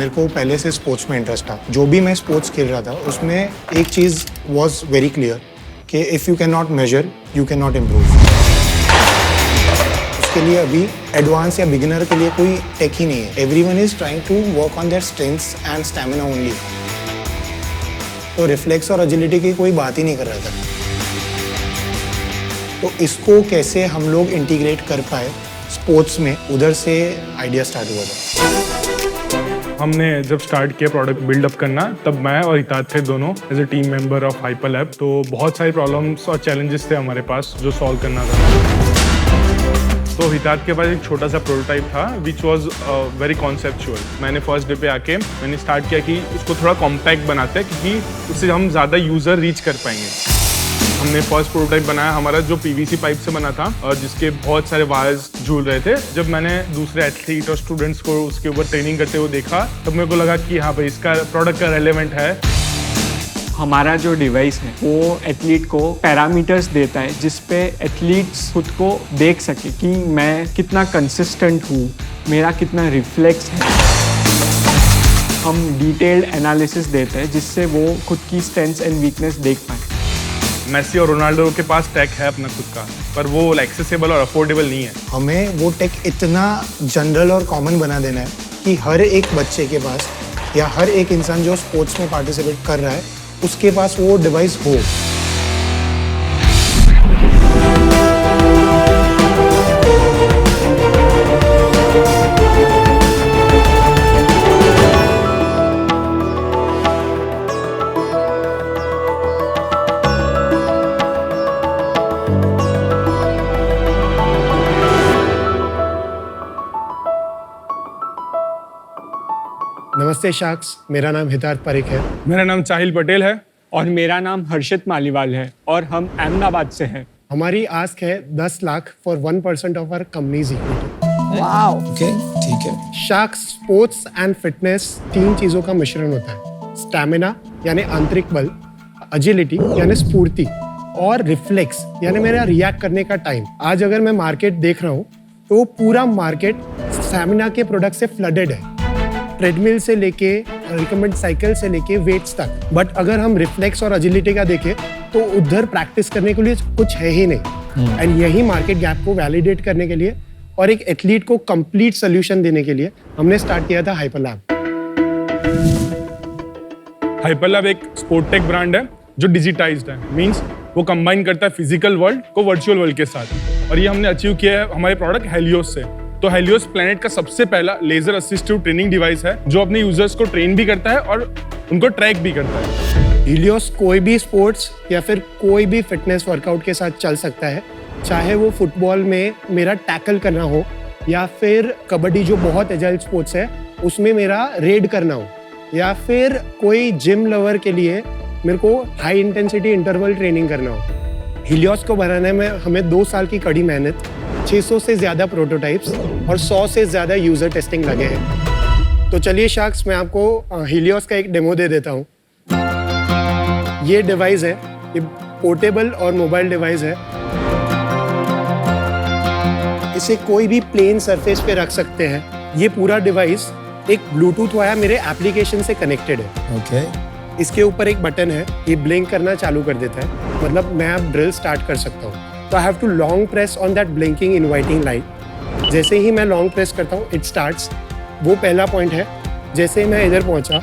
मेरे को पहले से स्पोर्ट्स में इंटरेस्ट था। जो भी मैं स्पोर्ट्स खेल रहा था उसमें एक चीज़ वॉज वेरी क्लियर कि if you can not measure you can not improve. उसके लिए अभी एडवांस या बिगिनर के लिए कोई टेक ही नहीं है। Everyone is trying to work on their strengths and stamina only. तो रिफ्लेक्स और एजिलिटी की कोई बात ही नहीं कर रहा था। तो इसको कैसे हम लोग इंटीग्रेट कर पाए स्पोर्ट्स में, उधर से आइडिया स्टार्ट हुआ था। हमने जब स्टार्ट किया प्रोडक्ट बिल्डअप करना, तब मैं और हितात थे दोनों as a team member of Hyperlab. तो बहुत सारी प्रॉब्लम्स और चैलेंजेस थे हमारे पास जो सॉल्व करना था। तो हितात के पास एक छोटा सा प्रोटोटाइप था विच वॉज वेरी कॉन्सेप्चुअल। मैंने फर्स्ट डे पे आके मैंने स्टार्ट किया कि उसको थोड़ा कॉम्पैक्ट बनाते हैं क्योंकि उससे हम ज़्यादा यूज़र रीच कर पाएंगे। हमने फर्स्ट प्रोटोटाइप बनाया हमारा जो पीवीसी पाइप से बना था और जिसके बहुत सारे वायर्स झूल रहे थे। जब मैंने दूसरे एथलीट और स्टूडेंट्स को उसके ऊपर ट्रेनिंग करते हुए देखा तब मेरे को लगा कि हाँ भाई इसका प्रोडक्ट का रेलेवेंट है। हमारा जो डिवाइस है वो एथलीट को पैरामीटर्स देता है जिस पे एथलीट्स खुद को देख सके कि मैं कितना कंसिस्टेंट हूँ, मेरा कितना रिफ्लेक्स है। हम डिटेल्ड एनालिसिस देते हैं जिससे वो खुद की स्ट्रेंथ्स एंड वीकनेस देख पाए। मेसी और रोनाल्डो के पास टेक है अपना खुद का, पर वो एक्सेसिबल और अफोर्डेबल नहीं है। हमें वो टेक इतना जनरल और कॉमन बना देना है कि हर एक बच्चे के पास या हर एक इंसान जो स्पोर्ट्स में पार्टिसिपेट कर रहा है उसके पास वो डिवाइस हो। नमस्ते शाक्स, मेरा नाम हितात पारिक है। मेरा नाम चाहिल पटेल है और मेरा नाम हर्षित मालीवाल है और हम अहमदाबाद से हैं। हमारी आस्क है 10 lakh for 1% of our company's equity. Wow, okay, ठीक है। शाक्स स्पोर्ट्स एंड फिटनेस 3 चीजों का मिश्रण होता है। स्टैमिना यानी आंतरिक बल, एजिलिटी यानी स्फूर्ति और रिफ्लेक्स यानी मेरा रिएक्ट करने का टाइम। आज अगर मैं मार्केट देख रहा हूँ तो पूरा मार्केट स्टैमिना के प्रोडक्ट से फ्लडेड है, ट्रेडमिल से लेके रिकमेंड साइकिल से लेके वेट्स तक। बट अगर हम रिफ्लेक्स और एजिलिटी का देखें तो उधर प्रैक्टिस करने के लिए कुछ है ही नहीं। एंड यही मार्केट गैप को वैलिडेट करने के लिए और एक एथलीट को कंप्लीट सोल्यूशन देने के लिए हमने स्टार्ट किया था हाइपरलैब। हाइपरलैब एक स्पोर्टेक ब्रांड है जो डिजिटाइज्ड है, मींस वो कंबाइन करता है फिजिकल वर्ल्ड को वर्चुअल वर्ल्ड के साथ। और ये हमने अचीव किया है हमारे प्रोडक्ट हेलियोस से। तो हेलियोस प्लैनेट का सबसे पहला लेजर असिस्टिव ट्रेनिंग डिवाइस है जो अपने यूजर्स को ट्रेन भी करता है और उनको ट्रैक भी करता है। हीलियोस कोई भी स्पोर्ट्स या फिर कोई भी फिटनेस वर्कआउट के साथ चल सकता है, चाहे वो फुटबॉल में मेरा टैकल करना हो या फिर कबड्डी जो बहुत एजाइल स्पोर्ट्स है उसमें मेरा रेड करना हो, या फिर कोई जिम लवर के लिए मेरे को हाई इंटेंसिटी इंटरवल ट्रेनिंग करना हो। हीलियोस को बनाने में हमें 2 साल की कड़ी मेहनत, 600 से ज़्यादा प्रोटोटाइप्स और 100 से ज़्यादा यूज़र टेस्टिंग लगे हैं। तो चलिए शाक्स, मैं आपको हीलियोस का एक डेमो दे देता हूँ। ये डिवाइस है, ये पोर्टेबल और मोबाइल डिवाइस है। इसे कोई भी प्लेन सरफेस पे रख सकते हैं। ये पूरा डिवाइस एक ब्लूटूथ वाया मेरे एप्लीकेशन से कनेक्टेड है। ओके। इसके ऊपर एक बटन है, ये ब्लिंक करना चालू कर देता है, मतलब मैं अब ड्रिल स्टार्ट कर सकता हूँ। तो I have to long press on that blinking inviting light. जैसे ही मैं लॉन्ग प्रेस करता हूँ इट स्टार्ट्स। वो पहला पॉइंट है। जैसे ही मैं इधर पहुँचा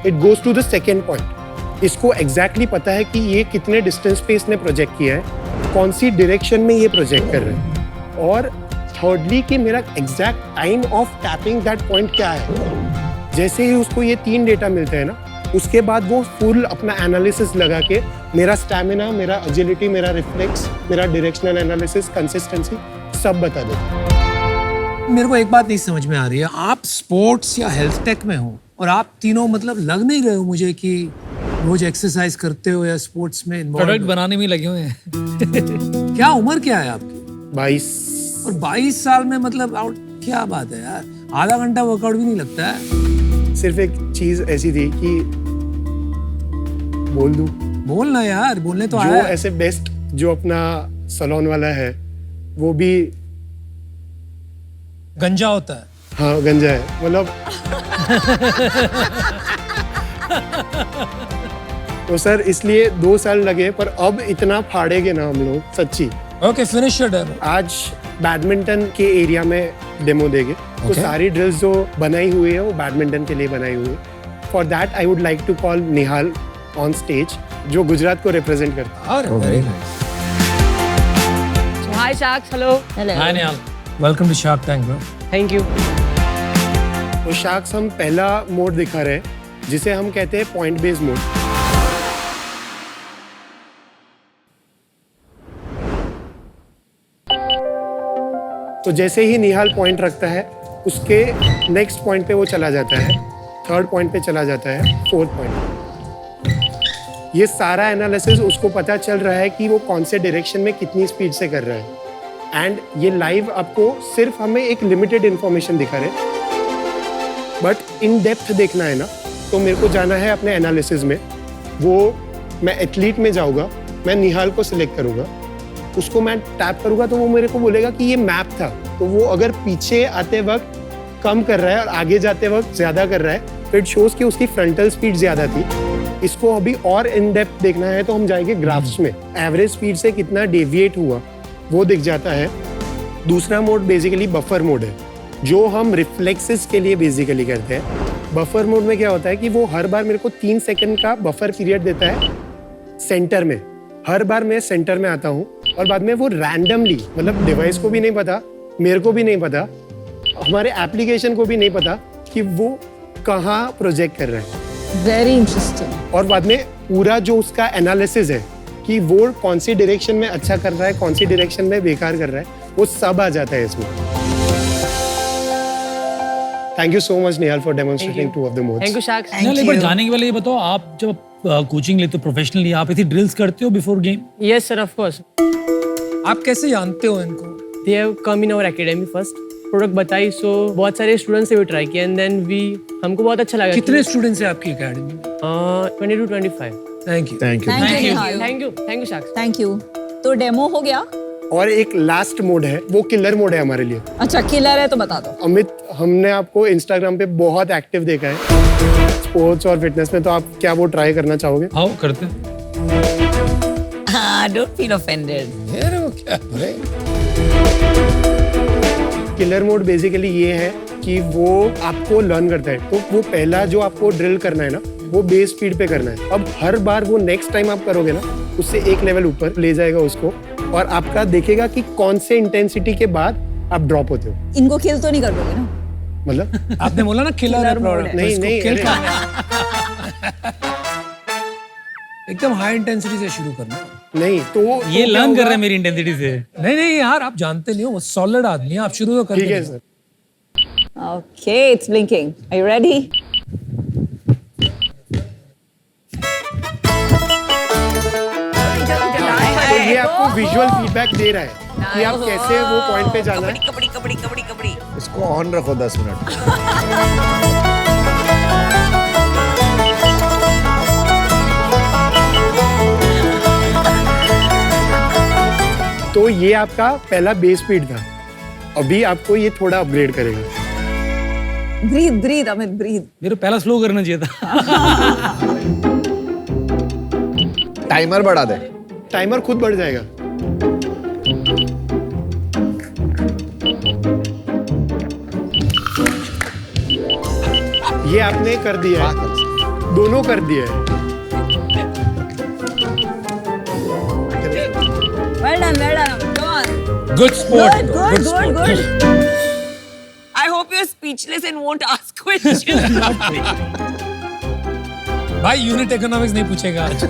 it goes to the second point. इसको एग्जैक्टली पता है कि ये कितने डिस्टेंस पे इसने प्रोजेक्ट किया है, कौन सी डायरेक्शन में ये प्रोजेक्ट कर रहे हैं, और थर्डली कि मेरा exact time of tapping that point क्या है। जैसे ही उसको ये 3 डेटा मिलते हैं ना, उसके बाद वो फुल अपना एनालिसिस लगा के मेरा स्टैमिना, मेरा एजिलिटी, मेरा रिफ्लेक्स, मेरा डायरेक्शनल एनालिसिस, कंसिस्टेंसी सब बता देता। मेरे को एक बात नहीं समझ में आ रही है, आप स्पोर्ट्स या हेल्थ टेक में हो और आप तीनों मतलब लग नहीं रहे हो मुझे कि रोज एक्सरसाइज करते हो या स्पोर्ट्स में इन्वॉल्व। प्रोडक्ट बनाने में लगे हुए हैं। क्या उम्र क्या है आपकी? 22। और 22 साल में मतलब आउट, क्या बात है यार, आधा घंटा वर्कआउट भी नहीं लगता है। सिर्फ एक चीज ऐसी थी कि बोल दूं, बोलना यार, बोलने तो जो आया। ऐसे बेस्ट जो अपना सलोन वाला है वो भी गंजा होता है। हाँ गंजा है मतलब तो सर इसलिए 2 साल लगे पर अब इतना फाड़ेंगे ना हम लोग सच्ची। Okay finish your demo. आज बैडमिंटन के एरिया में डेमो देंगे तो Okay. सारी ड्रिल्स जो बनाई हुई है वो बैडमिंटन के लिए बनाई हुई है। For that I would like to call Nihal on stage जो गुजरात को रिप्रेजेंट करता है। अरे very nice. Hi Sharks, hello. Hi Nihal, welcome to shark tank bro. Thank you. तो शार्क्स हम पहला मोड दिखा रहे हैं जिसे हम कहते हैं पॉइंट बेस्ड मोड। तो जैसे ही निहाल पॉइंट रखता है उसके नेक्स्ट पॉइंट पे वो चला जाता है, थर्ड पॉइंट पे चला जाता है, फोर्थ पॉइंट। ये सारा एनालिसिस उसको पता चल रहा है कि वो कौन से डायरेक्शन में कितनी स्पीड से कर रहा है। एंड ये लाइव आपको सिर्फ हमें एक लिमिटेड इंफॉर्मेशन दिखा रहे, बट इन डेप्थ देखना है ना तो मेरे को जाना है अपने एनालिसिस में। वो मैं एथलीट में जाऊँगा, मैं निहाल को सिलेक्ट करूँगा, उसको मैं टैप करूँगा तो वो मेरे को बोलेगा कि ये मैप था। तो वो अगर पीछे आते वक्त कम कर रहा है और आगे जाते वक्त ज़्यादा कर रहा है तो इट शोज़ कि उसकी फ्रंटल स्पीड ज़्यादा थी। इसको अभी और इन डेप्थ देखना है तो हम जाएंगे ग्राफ्स में, एवरेज स्पीड से कितना डेविएट हुआ वो दिख जाता है। दूसरा मोड बेसिकली बफर मोड है जो हम रिफ्लेक्सेस के लिए बेसिकली करते हैं। बफर मोड में क्या होता है कि वो हर बार मेरे को 3 सेकंड का बफर पीरियड देता है सेंटर में। हर बार मैं सेंटर में आता हूँ और बाद में वो रैंडमली, मतलब डिवाइस को भी नहीं पता, मेरे को भी नहीं पता, हमारे एप्लीकेशन को भी नहीं पता कि वो कहाँ प्रोजेक्ट कर रहा है। Very interesting. और बाद में पूरा जो उसका एनालिसिस है कि वो कौन सी डायरेक्शन में अच्छा कर रहा है, कौन सी डायरेक्शन में बेकार कर रहा है, वो सब आ जाता है इसमें। Thank you so much Nihal for demonstrating 2 of the modes. Thank you Sharks. निहाल, एक बार जाने के पहले ये बताओ, आप जब कोचिंग लेते हो प्रोफेशनली, आप ऐसी ड्रिल्स करते हो before game? Yes sir, of course. आप कैसे जानते हो इनको? They have come in our academy first. Product बताई सो बहुत सारे स्टूडेंट्स से भी ट्राई किया एंड देन वी हमको बहुत अच्छा लगा। कितने स्टूडेंट्स हैं आपकी एकेडमी में? 20 to 25. Thank you. Thank you Nihal. Thank you Sharks. Thank you. तो डेमो हो गया। और एक लास्ट मोड है, वो किलर मोड है हमारे लिए। अच्छा किलर है तो बता दो। अमित, हमने आपको इंस्टाग्राम पे बहुत एक्टिव देखा है स्पोर्ट्स और फिटनेस में, तो आप क्या वो ट्राई करना चाहोगे? आओ करते। Don't feel offended. अरे वो क्या है? किलर मोड बेसिकली ये है कि वो आपको लर्न करता है। तो वो पहला जो आपको ड्रिल करना है ना वो बेस स्पीड पे करना है। अब हर बार वो नेक्स्ट टाइम आप करोगे ना उससे एक लेवल ऊपर ले जाएगा उसको, और आपका देखेगा कि कौन से इंटेंसिटी के बाद आप ड्रॉप होते हो। इनको किल तो नहीं कर दोगे ना? मतलब आपने बोला ना किलर है प्रोडक्ट। नहीं नहीं, किल अरे, करना एकदम हाई इंटेंसिटी से शुरू करना। नहीं तो ये तो क्या लर्न कर होगा? रहे हैं मेरी इंटेंसिटी से। नहीं नहीं यार, आप जानते नहीं हो, वो सॉलिड आदमी है, आप शुरू तो कर ठीक है sir. Okay it's blinking. Are you ready? तो ये आपको विजुअल फीडबैक दे रहा है कि आप कैसे वो पॉइंट पे जाना है। इसको ऑन रखो 10 मिनट। तो ये आपका पहला बेस स्पीड था, अभी आपको ये थोड़ा अपग्रेड करेगा। Breathe breathe Amit breathe. मेरे को पहला स्लो करना चाहिए था। टाइमर बढ़ा दे। टाइमर खुद बढ़ जाएगा। ये आपने कर दिया है, दोनों कर दिया है। Well done Amit. Go on. Good sport. Good good. I hope you're speechless and won't ask questions. भाई यूनिट इकोनॉमिक्स नहीं पूछेगा आज।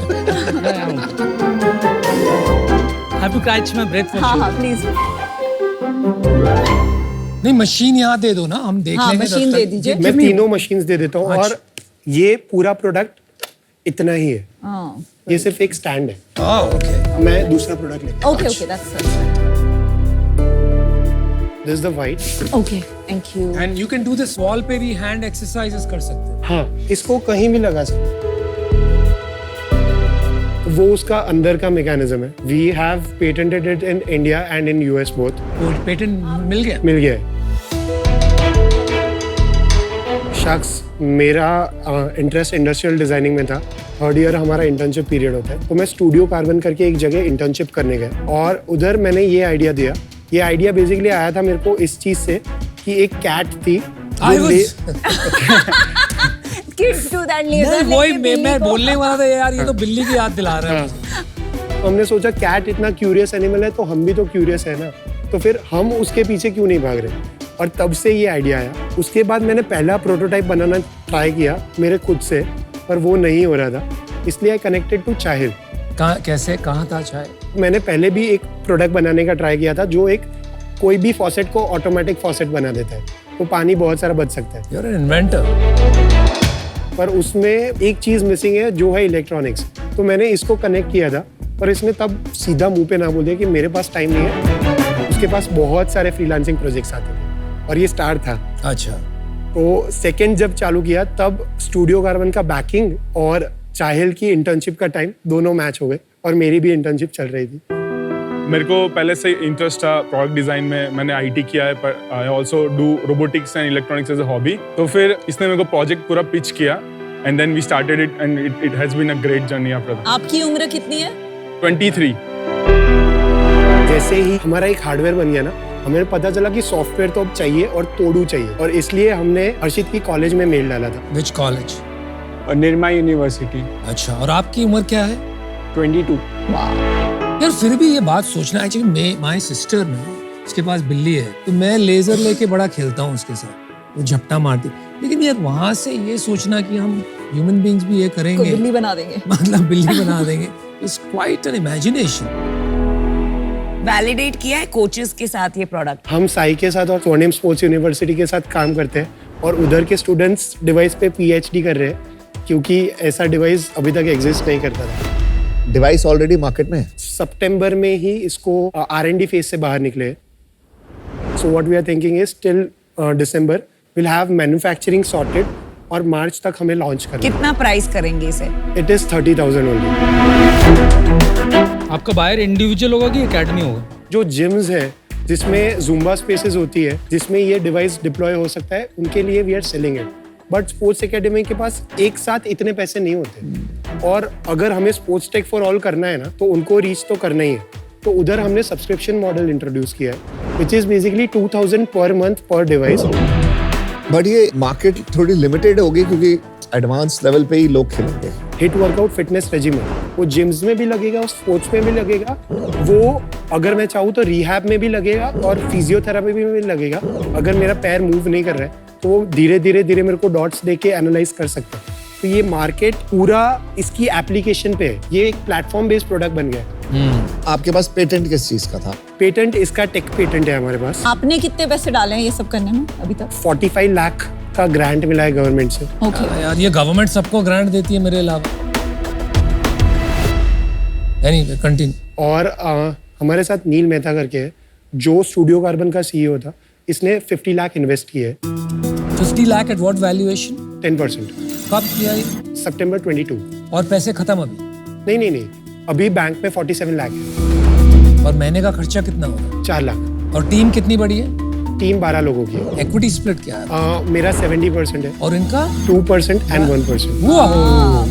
I have to catch my breath for हाँ sure. हाँ प्लीज। नहीं मशीन यहाँ दे दो ना, हम देख हाँ लेंगे। मशीन दे दीजिए। मैं तीनों मशीन्स दे देता हूँ और ये पूरा प्रोडक्ट इतना ही है। हाँ ये सिर्फ एक स्टैंड है। ओके। मैं दूसरा प्रोडक्ट लेता हूँ। Okay okay that's this is the white. Okay thank you. And you can do this, wall पे भी हैंड एक्सरसाइजेस कर सकते हो। हाँ, इसको कहीं भी लगा सकते। वो उसका अंदर का मैकेनिज्म है। We have patented it in India and in US both. वो पेटेंट मिल गया। मिल गया है। शख्स, मेरा इंटरेस्ट इंडस्ट्रियल डिजाइनिंग में था। थर्ड ईयर हमारा इंटर्नशिप पीरियड होता है, तो मैं स्टूडियो कार्बन करके एक जगह इंटर्नशिप करने गया और उधर मैंने ये आइडिया दिया। ये आइडिया बेसिकली आया था मेरे को इस चीज से कि एक कैट थी Kids do that laser वही लेके बिल्ली मैं को- बोलने वाला था यार, ये तो बिल्ली की याद दिला रहा है। तो हमने सोचा कैट इतना क्यूरियस एनिमल है तो हम भी तो क्यूरियस है ना, तो फिर हम उसके पीछे क्यों नहीं भाग रहे। और तब से ये आइडिया आया। उसके बाद मैंने पहला प्रोटोटाइप बनाना ट्राई किया मेरे खुद से, पर वो नहीं हो रहा था, इसलिए आई कनेक्टेड टू चाहिल। कैसे कहाँ था चाय? मैंने पहले भी एक प्रोडक्ट बनाने का ट्राई किया था जो एक कोई भी फॉसेट को ऑटोमेटिक फॉसेट बना देता है, तो पानी बहुत सारा बच सकता है। You are an inventor. पर उसमें एक चीज मिसिंग है जो है इलेक्ट्रॉनिक्स। तो मैंने इसको कनेक्ट किया था, पर इसने तब सीधा मुंह पे ना बोल दिया कि मेरे पास टाइम नहीं है। उसके पास बहुत सारे फ्रीलांसिंग प्रोजेक्ट्स आते थे और ये स्टार्ट था। अच्छा, तो सेकंड जब चालू किया तब स्टूडियो कार्बन का बैकिंग और चाहिल की इंटर्नशिप का टाइम दोनों मैच हो गए और मेरी भी इंटर्नशिप चल रही थी। मेरे को पहले से इंटरेस्ट था प्रोडक्ट डिजाइन में, मैंने आईटी किया है, पर I also do robotics and electronics as a hobby. तो फिर इसने मेरे को प्रोजेक्ट पूरा पिच किया and then we started it and it has been a great journey after that. आपकी उम्र कितनी है? 23। जैसे ही हमारा एक हार्डवेयर बन गया ना, हमें पता चला कि सॉफ्टवेयर तो अब चाहिए और तोड़ू चाहिए, और इसलिए हमने हर्षित की कॉलेज में मेल डाला था। Which college? और निर्मा यूनिवर्सिटी। अच्छा, और आपकी उम्र क्या है? 22। यार फिर भी ये बात सोचना, एक्चुअली माय सिस्टर ना, उसके पास बिल्ली है, तो मैं लेजर लेके बड़ा खेलता हूँ उसके साथ, वो झपटा मारती। लेकिन यार वहां से ये सोचना कि हम ह्यूमन बीइंग्स भी ये को करेंगे, बिल्ली बना देंगे। मतलब बिल्ली बना देंगे, it's quite an imagination. Validate किया है कोचेस के साथ ये प्रोडक्ट? हम साई के साथ और स्वर्णिम स्पोर्ट्स यूनिवर्सिटी के साथ काम करते हैं और उधर के स्टूडेंट्स डिवाइस पे पीएचडी कर रहे हैं, क्योंकि ऐसा डिवाइस अभी तक एग्जिस्ट नहीं करता था। डिवाइस ऑलरेडी मार्केट में है। सितंबर में ही इसको R&D फेज से बाहर निकले। So what we are thinking is till December will have manufacturing sorted और मार्च तक हमें लॉन्च करना। कितना प्राइस करेंगे इसे? It is 30,000 only. आपका बायर इंडिविजुअल होगा कि एकेडमी होगा? जो जिम्स है जिसमें जुम्बा स्पेसेस होती है, जिसमें ये डिवाइस डिप्लॉय हो सकता है, उनके लिए we are selling it. But sports academy के पास एक साथ इतने पैसे नहीं होते, और अगर हमें स्पोर्ट्स टेक फॉर ऑल करना है ना, तो उनको रीच तो करना ही है। तो उधर हमने सब्सक्रिप्शन मॉडल इंट्रोड्यूस किया है, which is basically 2000 per month पर डिवाइस। बट ये मार्केट थोड़ी लिमिटेड होगी क्योंकि एडवांस लेवल पे ही लोग खेलेंगे। हिट वर्कआउट फिटनेस रेजिमेंट वो जिम्स में भी लगेगा और स्पोर्ट्स में भी लगेगा। वो अगर मैं चाहूँ तो रिहैब में भी लगेगा और फिजियोथेरेपी में भी लगेगा। अगर मेरा पैर मूव नहीं कर रहा है तो वो धीरे धीरे मेरे को डॉट्स देके एनालाइज कर सकता है। तो ये मार्केट पूरा इसकी एप्लीकेशन पे है, ये एक प्लेटफॉर्म बेस्ड प्रोडक्ट बन गया है। आपके पास पेटेंट किस चीज का था? पेटेंट इसका टेक पेटेंट है हमारे पास। आपने कितने पैसे डाले हैं ये सब करने में अभी तक? 45 लाख का ग्रांट मिला है गवर्नमेंट से। ओके। यार ये गवर्नमेंट सबको ग्रांट देती है मेरे अलावा। Anyway continue. और हमारे साथ नील मेहता करके है, जो स्टूडियो कार्बन का सीईओ था, इसने 50 लाख इन्वेस्ट किए है। 50 लाख एट व्हाट वैल्यूएशन? 10%। कब किया ये? सितंबर 22। और पैसे खत्म अभी? नहीं, अभी बैंक में 47 लाख है। और महीने का खर्चा कितना होगा? 4 लाख। और टीम कितनी बड़ी है? टीम 12 लोगों की है। इक्विटी स्प्लिट क्या है? मेरा 70% है और इनका? 2% एंड 1%।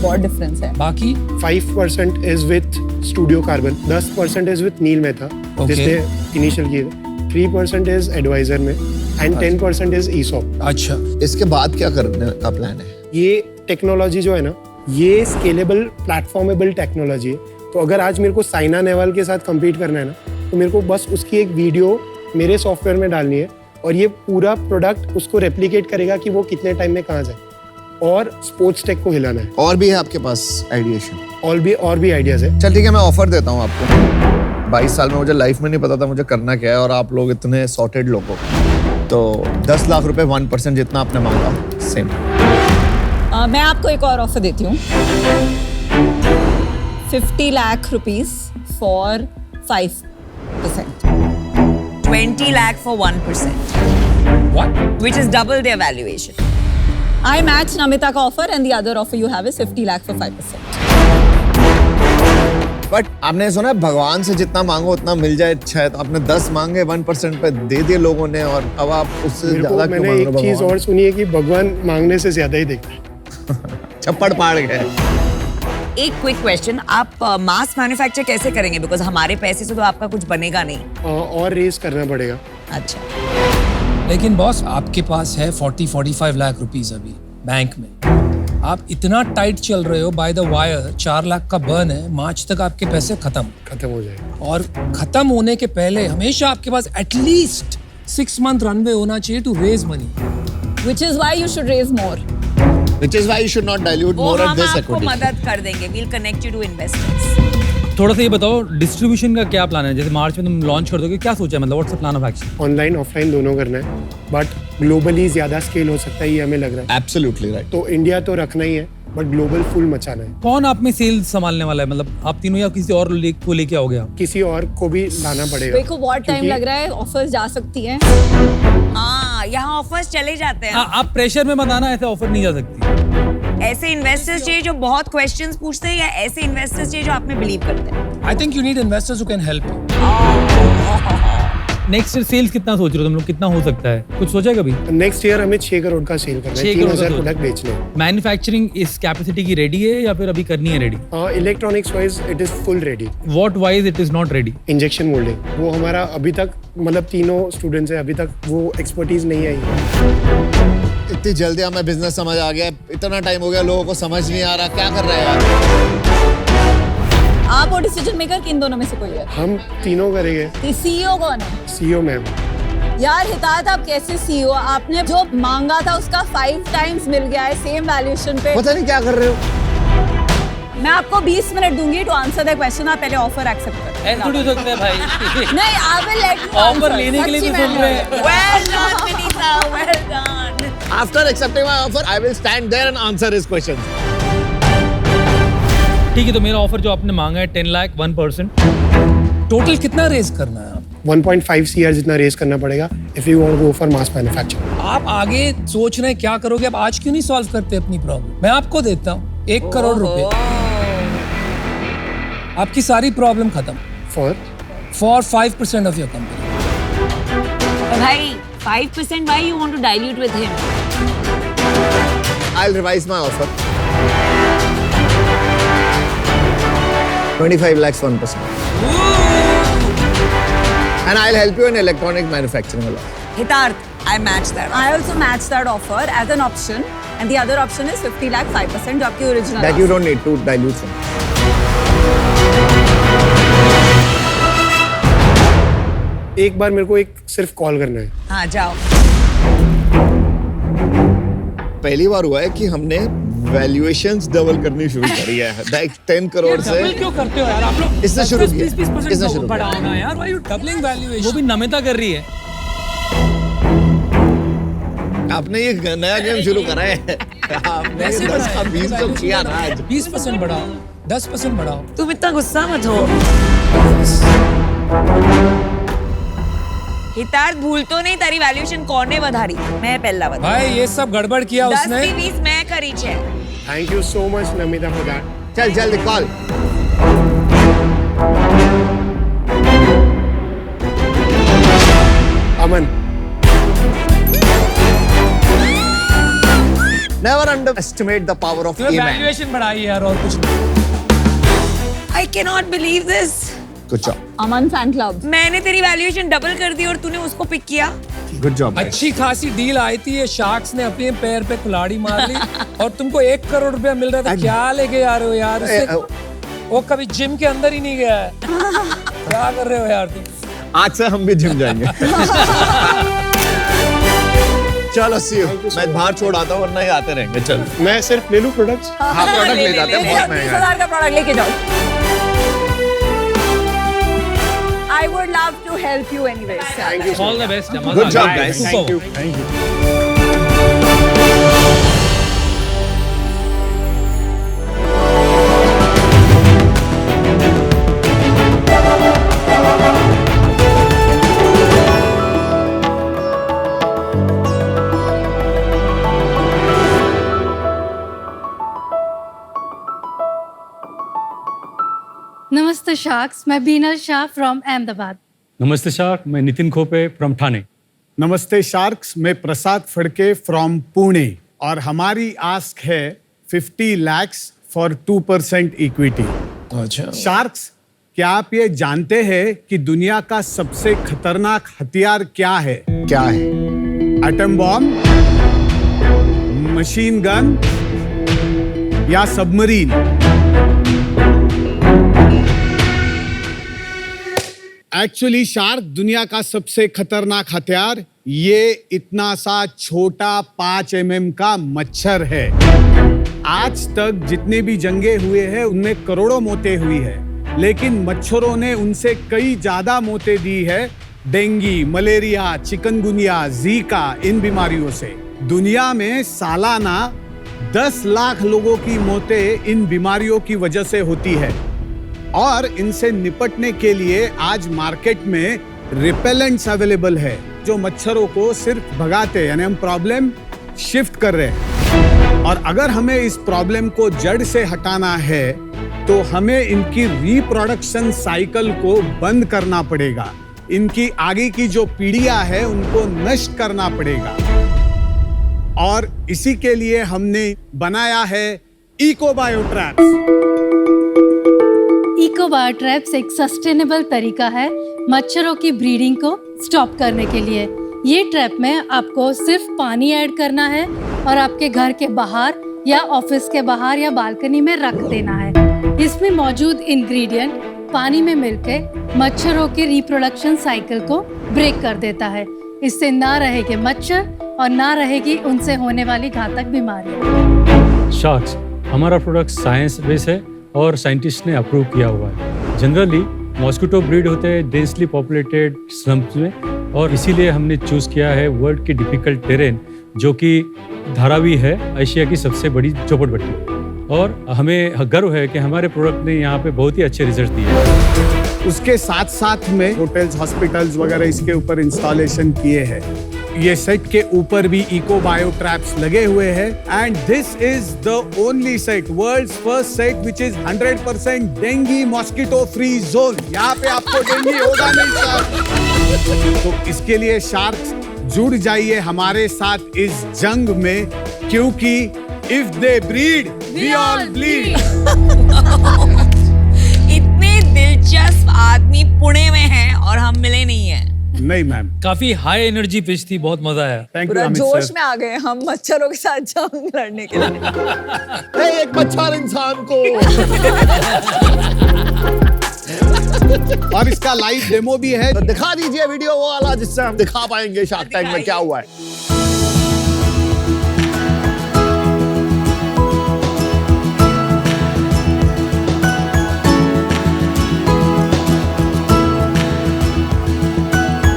बहुत डिफरेंस है। बाकी 5% is with studio carbon, 10% is with Neel Mehta जिसने इनिशियल किया, 3% इज एडवाइजर में एंड 10% इज ईसॉप। अच्छा, इसके बाद क्या करने का प्लान है? ये टेक्नोलॉजी जो है ना, ये स्केलेबल प्लेटफॉर्मेबल टेक्नोलॉजी है। तो अगर आज मेरे को साइना नेहवाल के साथ compete करना है ना, तो मेरे को बस उसकी एक वीडियो मेरे सॉफ्टवेयर में डालनी है और ये पूरा प्रोडक्ट उसको रेप्लिकेट करेगा कि वो कितने टाइम में कहाँ जाए, और स्पोर्ट्स टेक को हिलाना है। और भी है आपके पास आइडिएशन? और भी आइडियाज है। चल ठीक है, मैं ऑफर देता हूँ आपको। 22 साल में मुझे लाइफ में नहीं पता था मुझे करना क्या है, और आप लोग इतने सॉर्टेड लोग हो, तो 10 लाख रुपए 1% जितना आपने मांगा सेम। मैं आपको एक और ऑफर देती हूँ। 50 lakh rupees for 5%, 20 lakh for 1%, what? which is double their valuation. I match Namita ka offer and the other offer you have is 50 lakh for 5%. But आपने सुना है भगवान से जितना मांगो उतना मिल जाए, अच्छा है। तो आपने 10 मांगे 1% पे दे दिए लोगों ने, और अब आप उससे मेरे को ज्यादा क्यों मैंने मांग एक रहे चीज हो? और सुनी है कि भगवान मांगने से ज्यादा ही देखता है। छप्पड़ पाड़ गए। एक क्विक क्वेश्चन, आप मास मैन्युफैक्चर कैसे करेंगे? बिकॉज हमारे पैसे से तो आपका कुछ बनेगा नहीं। और रेस करना पड़ेगा। अच्छा, लेकिन बॉस आपके पास है 40-45 लाख रुपीस अभी बैंक में। आप इतना टाइट चल रहे हो, बाय द वायर 4 लाख का बर्न है, मार्च तक आपके पैसे खत्म हो जाएगा। और खत्म होने के पहले हमेशा आपके पास एटलीस्ट 6 मंथ रनवे होना चाहिए to raise money. Which is why you should raise more. Which is why you should not dilute वो more at हम this आपको equity. मदद कर देंगे। We'll connect you to investors. थोड़ा सा ये बताओ डिस्ट्रीब्यूशन का क्या प्लान है? जैसे मार्च में तुम लॉन्च कर दोगे, क्या सोचा है? मतलब what's the plan of action? Online offline दोनों करना है, बट ग्लोबली ज्यादा स्केल हो सकता है, ये हमें लग रहा है। Absolutely right. तो इंडिया तो रखना ही है, बट ग्लोबल फुल मचाना है। कौन आप में सेल्स संभालने वाला है? मतलब आप तीनों या किसी और को लेके आओगे आप? किसी और को भी लाना पड़ेगा। मेरे को बहुत टाइम क्योंकि लग रहा है, ऑफर्स जा सकती हैं। हाँ, यहाँ ऑफर्स चले जाते हैं। आप प्रेशर में मत आना, ऐसे ऑफर नहीं जा सकती। ऐसे इन्वेस्टर्स चाहिए जो बहुत क्वेश्चंस पूछते हैं, या ऐसे इन्वेस्टर्स चाहिए जो आप में बिलीव करते हैं? I think you need investors who can help you. Next sales कितना सोच रहे हो तुम लोग? कितना हो सकता है? कुछ सोचा है कभी? नेक्स्ट ईयर हमें 6 करोड़ का सेल करना है, 6 करोड़ का 3000 तो- प्रोडक्ट बेचने हैं। मैन्युफैक्चरिंग इस कैपेसिटी की रेडी है या फिर अभी करनी है ready? Electronics wise it is full ready. What wise it is not ready? Injection moulding वो हमारा अभी तक, मतलब तीनों स्टूडेंट्स हैं, अभी तक वो एक्सपर्टीज नहीं आई। इतनी जल्दी हमें बिजनेस समझ आ गया, इतना टाइम हो गया, लोगों को समझ नहीं आ रहा क्या कर रहे हैं यार। आप वो डिसीजन मेकर किन दोनों में से कोई है? हम तीनों करेंगे। सीईओ कौन है? CEO ma'am. यार हितायत, आप कैसे सीईओ? आपने जो मांगा था उसका 5 टाइम्स मिल गया है सेम वैल्यूएशन पे। पता नहीं क्या कर रहे हो। मैं आपको 20 मिनट दूंगी टू आंसर द क्वेश्चन। आप पहले ऑफर एक्सेप्ट करें। ऐसे थोड़ी हो सकता है भाई। नहीं, I will let you offer लेने के लिए तो सुन रहे हैं। Well done, Vinita. Well done. After accepting my offer, I will stand there and answer his questions. ठीक है, तो मेरा ऑफर जो आपने मांगा है 10 लाख 1%। टोटल कितना रेज करना है आप? 1.5 CR जितना रेस करना पड़ेगा if you want go for mass manufacturing. आप आगे सोच रहे हैं क्या करोगे, आप आज क्यों नहीं सॉल्व करते अपनी प्रॉब्लम? मैं आपको देता हूँ 1 करोड़ रुपए, आपकी सारी प्रॉब्लम खत्म फॉर 5% ऑफ योर कंपनी। भाई 5% why you want to dilute with him? I'll revise my offer. 25 lakhs 1%. And I'll help you in electronic manufacturing a lot. Hitarth, I match that. I also match that offer as an option, and the other option is 50 lakh 5%, जो आपकी original. That you don't need to dilute from. एक बार मेरे को एक सिर्फ call करना है। हाँ, जाओ। पहली बार हुआ है कि हमने वैल्यूएशंस डबल करनी शुरू करी है। लाइक 10 करोड़ से डबल क्यों करते हो यार आप लोग? इससे शुरू किया। 20% इससे शुरू किया। बढ़ाओ ना यार। Why you डबलिंग वो वैल्यूएशन। भी नमिता कर रही है। आपने ये नया गेम शुरू करा है। आपने 10 का 20 तो किया ना आज। 20% बढ़ाओ, 10% बढ़ाओ। तुम इतना गुस्सा मत हो। हितार्थ, भूल तो नहीं तारी वैल्यूएशन कौन ने बढ़ारी? मैं पहला बढ़ा। भाई ये सब गड़बड़ किया 10 उसने। की 20 मैं करी छे। Thank you so much Namita for that. चल जल्दी call. Aman, Never underestimate the power of तुम्हें A-man. वैल्यूएशन बढ़ाई यार, और कुछ नहीं। I cannot believe this. Good job. Aman fan club. मैंने तेरी वैल्यूएशन डबल कर दी और तूने उसको पिक किया। Good job. अच्छी खासी डील आई थी, ये शार्क्स ने अपने पैर पे कुल्हाड़ी मार ली और तुमको 1 करोड़ रुपया मिल रहा था। क्या लेके आ रहे हो यार? वो कभी जिम के अंदर ही नहीं गया है। क्या कर रहे हो यार तुम? आज से हम भी जिम जाएंगे। चलो सी यू। मैं बाहर छोड़ आता हूँ वरना ये आते रहेंगे। चल मैं सिर्फ ले लूं प्रोडक्ट्स? हाँ प्रोडक्ट ले जाते हैं, बहुत महंगा है। 30,000 का प्रोडक्ट लेके जाओ। I would love to help you anyways. Thank you. All the best. Good job, guys. Thank you. नमस्ते शार्क्स, मैं बीनल शाह फ्रॉम अहमदाबाद। नमस्ते शार्क, मैं नितिन खोपे फ्रॉम ठाणे। नमस्ते शार्क्स, मैं प्रसाद फड़के फ्रॉम पुणे और हमारी आस्क है 50 lakhs फॉर 2% इक्विटी। अच्छा शार्क्स, क्या आप ये जानते हैं कि दुनिया का सबसे खतरनाक हथियार क्या है? क्या है? एटम बॉम्ब, मशीन गन या सबमरीन? एक्चुअली शार्क, दुनिया का सबसे खतरनाक हथियार ये इतना सा छोटा 5 mm का मच्छर है। आज तक जितने भी जंगे हुए हैं उनमें करोड़ों मौतें हुई है, लेकिन मच्छरों ने उनसे कई ज्यादा मौतें दी है। डेंगू, मलेरिया, चिकनगुनिया, जीका, इन बीमारियों से दुनिया में सालाना 10 लाख लोगों की मौतें इन बीमारियों की वजह से होती है। और इनसे निपटने के लिए आज मार्केट में रिपेलेंट्स अवेलेबल है जो मच्छरों को सिर्फ भगाते हैं, यानी हम प्रॉब्लम शिफ्ट कर रहे हैं। और अगर हमें इस प्रॉब्लम को जड़ से हटाना है तो हमें इनकी रिप्रोडक्शन साइकिल को बंद करना पड़ेगा। इनकी आगे की जो पीढ़ियां है उनको नष्ट करना पड़ेगा। और इसी के लिए हमने बनाया है eco bio traps. Eco bio traps एक सस्टेनेबल तरीका है मच्छरों की ब्रीडिंग को स्टॉप करने के लिए। ये ट्रैप में आपको सिर्फ पानी ऐड करना है और आपके घर के बाहर या ऑफिस के बाहर या बालकनी में रख देना है। इसमें मौजूद इंग्रेडिएंट पानी में मिलकर मच्छरों के रिप्रोडक्शन साइकिल को ब्रेक कर देता है। इससे ना रहेंगे मच्छर और ना रहेगी उनसे होने वाली घातक बीमारियां। शार्क्स, हमारा प्रोडक्ट साइंस बेस है और साइंटिस्ट ने अप्रूव किया हुआ है। जनरली मॉस्किटो ब्रीड होते हैं डेंसली पॉपुलेटेड स्लम्स में, और इसीलिए हमने चूज किया है वर्ल्ड की डिफिकल्ट टेरेन जो कि धारावी है, एशिया की सबसे बड़ी झोपड़पट्टी। और हमें गर्व है कि हमारे प्रोडक्ट ने यहाँ पे बहुत ही अच्छे रिजल्ट दिए हैं। उसके साथ साथ में होटल्स, हॉस्पिटल्स वगैरह इसके ऊपर इंस्टॉलेशन किए हैं। ये सेट के ऊपर भी इको बायो ट्रैप्स लगे हुए हैं। And this is the only set, world's first set which is 100% dengue mosquito free zone. यहाँ पे आपको डेंगू होगा नहीं सर। तो इसके लिए शार्क्स जुड़ जाइए हमारे साथ इस जंग में, क्योंकि if they breed we all bleed. इतने दिलचस्प आदमी पुणे में हैं और हम मिले नहीं हैं। नहीं मैम, काफी हाई एनर्जी पिच थी, बहुत मजा आया। थैंक पूरा यू अमित जोश सर। में आ गए हम मच्छरों के साथ जंग लड़ने के लिए। एक मच्छर इंसान को। और इसका लाइव डेमो भी है। तो दिखा दीजिए वीडियो वो वाला जिससे हम दिखा पाएंगे शार्क टैंक में क्या हुआ है।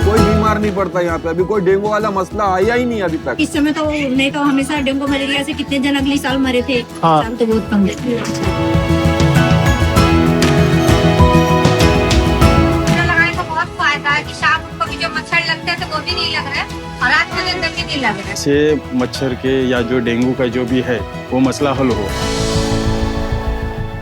कोई बीमार नहीं पड़ता यहाँ पे, अभी कोई डेंगू वाला मसला आया ही नहीं अभी तक। इस समय तो नहीं तो हमेशा डेंगू मलेरिया से कितने जन अगले साल मरे थे। हाँ। साल तो बहुत कम लगाने का बहुत फायदा है कि शाम को भी जो मच्छर लगते हैं तो वो भी नहीं लग रहा है और रात को दिन भी नहीं लग रहा है। से मच्छर के या जो डेंगू का जो भी है वो मसला हल हो।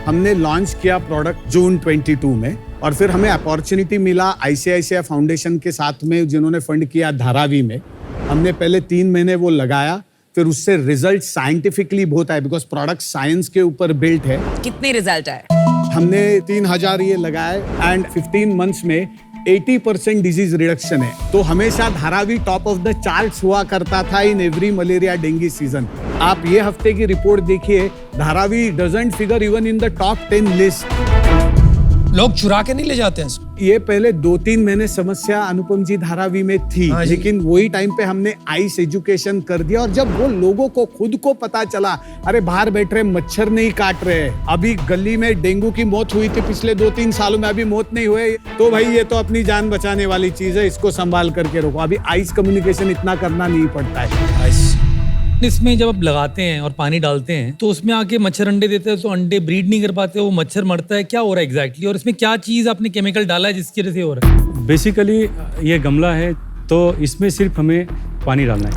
हमने लॉन्च किया प्रोडक्ट जून 22 में, और फिर हमें अपॉर्चुनिटी मिला आईसीआईसीआई फाउंडेशन के साथ में, जिन्होंने फंड किया धारावी में। हमने पहले 3 महीने वो लगाया, फिर उससे रिजल्ट साइंटिफिकली बहुत आए, बिकॉज प्रोडक्ट साइंस के ऊपर बिल्ट है। कितने रिजल्ट आए? हमने 3000 ये लगाए एंड 15 मंथ्स में 80% डिजीज रिडक्शन है। तो हमेशा Dharavi top of the charts हुआ करता था in every malaria dengue season. आप ये हफ्ते की रिपोर्ट देखिए, Dharavi doesn't figure even in the top 10 list. लोग चुरा के नहीं ले जाते हैं इसको। ये पहले 2-3 महीने समस्या अनुपम जी धारावी में थी, हाँ जी। लेकिन वही टाइम पे हमने आइस एजुकेशन कर दिया। और जब वो लोगों को खुद को पता चला, अरे बाहर बैठ रहे मच्छर नहीं काट रहे, अभी गली में डेंगू की मौत हुई थी पिछले 2-3 सालों में, अभी मौत नहीं हुए, तो भाई ये तो अपनी जान बचाने वाली चीज है, इसको संभाल करके रखो। अभी आइस कम्युनिकेशन इतना करना नहीं पड़ता है। इसमें जब आप लगाते हैं और पानी डालते हैं तो उसमें आके मच्छर अंडे देते हैं, तो अंडे ब्रीड नहीं कर पाते, वो मच्छर मरता है। क्या हो रहा है एग्जैक्टली और इसमें क्या चीज़ आपने केमिकल डाला है जिसकी वजह से हो रहा है? बेसिकली ये गमला है तो इसमें सिर्फ हमें पानी डालना है।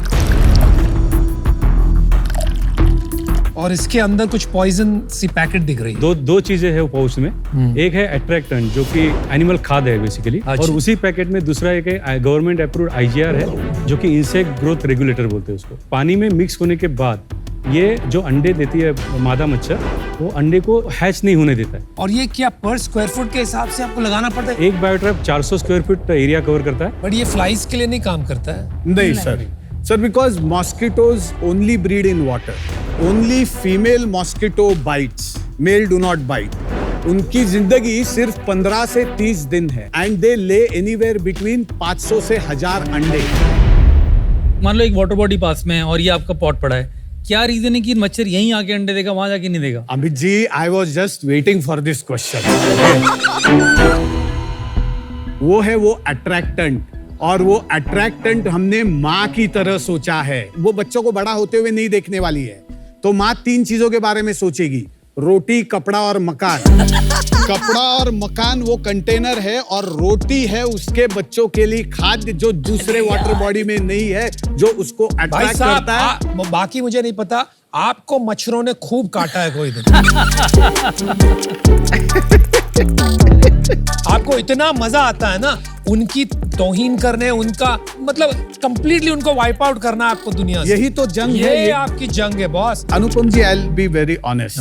और इसके अंदर कुछ पॉइजन सी पैकेट दिख रही है। दो चीजें है पाउच में। एक है अट्रैक्टेंट जो कि एनिमल खाद है बेसिकली, और उसी पैकेट में दूसरा एक है गवर्नमेंट अप्रूव्ड IGR है जो कि इंसेक्ट ग्रोथ रेगुलेटर बोलते हैं उसको। पानी में मिक्स होने के बाद ये जो अंडे देती है मादा मच्छर, वो अंडे को हैच नहीं होने देता है। और ये क्या पर स्क्वायर फुट के हिसाब से आपको लगाना पड़ता है? एक बायोट्रैप 400 स्क्वायर फीट एरिया कवर करता है। बट ये फ्लाइज के लिए नहीं काम करता है? नहीं sir, because mosquitoes only breed in water, only female mosquito bites, male do not bite. उनकी जिंदगी सिर्फ 15 से 30 दिन है एंड दे ले एनीवेयर बिटवीन 500 से 1000 अंडे। मान लो एक वाटर बॉडी पास में है और ये आपका पॉट पड़ा है, क्या रीजन है कि मच्छर यहीं आके अंडे देगा, वहां जाके नहीं देगा? Amit ji, I was just waiting for this question. वो है वो अट्रैक्टेंट, और वो अट्रैक्टेंट हमने माँ की तरह सोचा है। वो बच्चों को बड़ा होते हुए नहीं देखने वाली है, तो माँ 3 चीजों के बारे में सोचेगी, रोटी, कपड़ा और मकान। कपड़ा और मकान वो कंटेनर है, और रोटी है उसके बच्चों के लिए खाद्य जो दूसरे वाटर बॉडी में नहीं है, जो उसको अट्रैक्ट करता है। बाकी मुझे नहीं पता, आपको मच्छरों ने खूब काटा है कोई दिन। आपको इतना मजा आता है ना उनकी तौहीन करने, उनका मतलब कंप्लीटली उनको वाइप आउट करना आपको दुनिया से। यही तो जंग है, ये आपकी जंग है boss. Anupam ji, I will be very honest,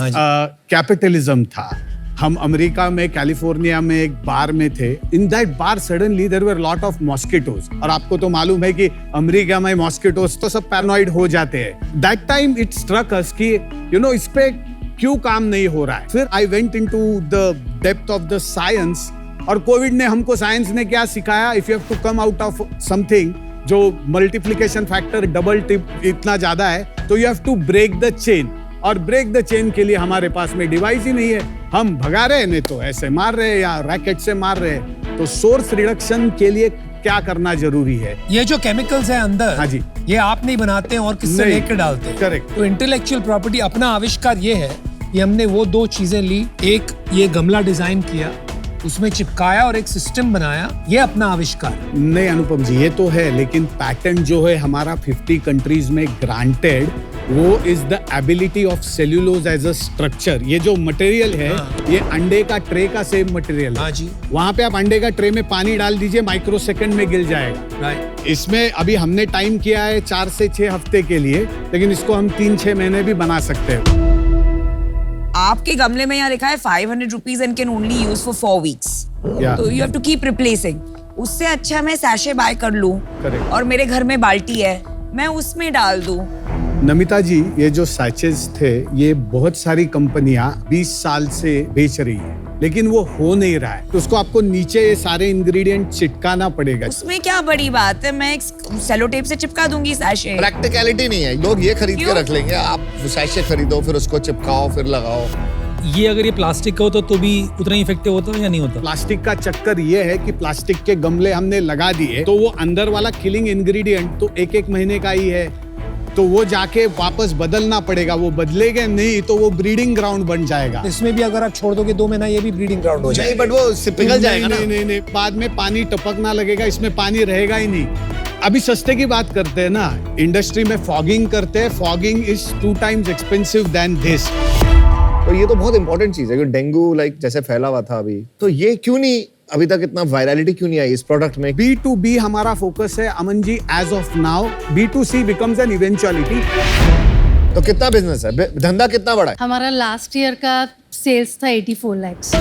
capitalism था। हम अमेरिका में कैलिफोर्निया में एक बार में थे। In that bar suddenly there were lot of mosquitoes, और आपको तो मालूम है कि अमेरिका में मॉस्किटोज तो सब पैरानॉइड हो जाते हैं। दैट टाइम इट स्ट्रक अस कि इस पे क्यों काम नहीं हो रहा है। फिर I went into the depth of the science, और कोविड ने हमको, साइंस ने क्या सिखाया, if you have to come out of something जो मल्टीप्लिकेशन फैक्टर डबल टिप इतना ज्यादा है, तो you have to break the chain. और ब्रेक द चेन के लिए हमारे पास में डिवाइस ही नहीं है। हम भगा रहे हैं, नहीं तो ऐसे मार रहे हैं या रैकेट से मार रहे हैं। तो सोर्स रिडक्शन के लिए क्या करना जरूरी है? ये जो केमिकल्स है अंदर, हाँ जी, ये आप नहीं बनाते हैं और किससे लेकर डालते हैं? करेक्ट। तो इंटेलेक्चुअल प्रॉपर्टी, अपना आविष्कार ये है कि हमने वो 2 चीजें ली, एक ये गमला डिजाइन किया, उसमें चिपकाया और एक सिस्टम बनाया, ये अपना आविष्कार। नहीं अनुपम जी, ये तो है, लेकिन पैटेंट जो है हमारा 50 कंट्रीज में ग्रांटेड, वो is the ability of cellulose as a structure. ये जो मटेरियल है, ये अंडे का ट्रे का सेम मटेरियल है। हाँ जी। वहां पे आप अंडे का ट्रे में पानी डाल दीजिए, माइक्रो सेकंड में गिल जाएगा। राइट। इसमें अभी हमने टाइम किया है 4 से 6 हफ्ते के लिए, लेकिन इसको हम 3-6 महीने भी बना सकते हैं। आपके गमले में यहाँ लिखा है 500 rupees and can only use for 4 weeks. तो you have to keep replacing. उससे अच्छा मैं सैशे बाय कर लूं, और मेरे घर में बाल्टी है, मैं उसमें डाल दूं। नमिता जी, ये जो सैचेस थे, ये बहुत सारी कंपनियां 20 साल से बेच रही है, लेकिन वो हो नहीं रहा है। तो उसको आपको नीचे ये सारे इंग्रेडिएंट चिपकाना पड़ेगा। उसमें क्या बड़ी बात है, मैं सेलो टेप से चिपका दूंगी सैशे। प्रैक्टिकलिटी नहीं है, लोग ये खरीद के रख लेंगे। आप सैशे खरीदो, फिर उसको चिपकाओ, फिर लगाओ। ये अगर ये प्लास्टिक का होता तो भी उतना ही इफेक्टिव होता या नहीं होता? प्लास्टिक का चक्कर ये है कि प्लास्टिक के गमले हमने लगा दिए, तो वो अंदर वाला किलिंग इंग्रेडिएंट तो 1-1 महीने का ही है, तो वो जाके वापस बदलना पड़ेगा। वो बदलेगा नहीं तो वो ब्रीडिंग ग्राउंड बन जाएगा। इसमें भी अगर आप छोड़ दोगे 2 महीना, ये भी ब्रीडिंग ग्राउंड हो जाएगा। बट वो पिघल जाएगा ना। नहीं, बाद में पानी टपकना लगेगा, इसमें पानी रहेगा ही नहीं। अभी सस्ते की बात करते हैं ना, इंडस्ट्री में फॉगिंग करते हैं। Fogging is 2 times expensive than this. तो ये तो बहुत इंपॉर्टेंट चीज है कि डेंगू जैसे फैला हुआ था अभी, तो ये क्यों नहीं अभी तक इतना वायरलिटी क्यों नहीं आई इस प्रोडक्ट में? B2B हमारा फोकस है Aman ji as of now. B2C becomes an eventuality. तो कितना बिजनेस है, धंधा कितना बड़ा है? हमारा लास्ट ईयर का सेल्स था 84 lakhs।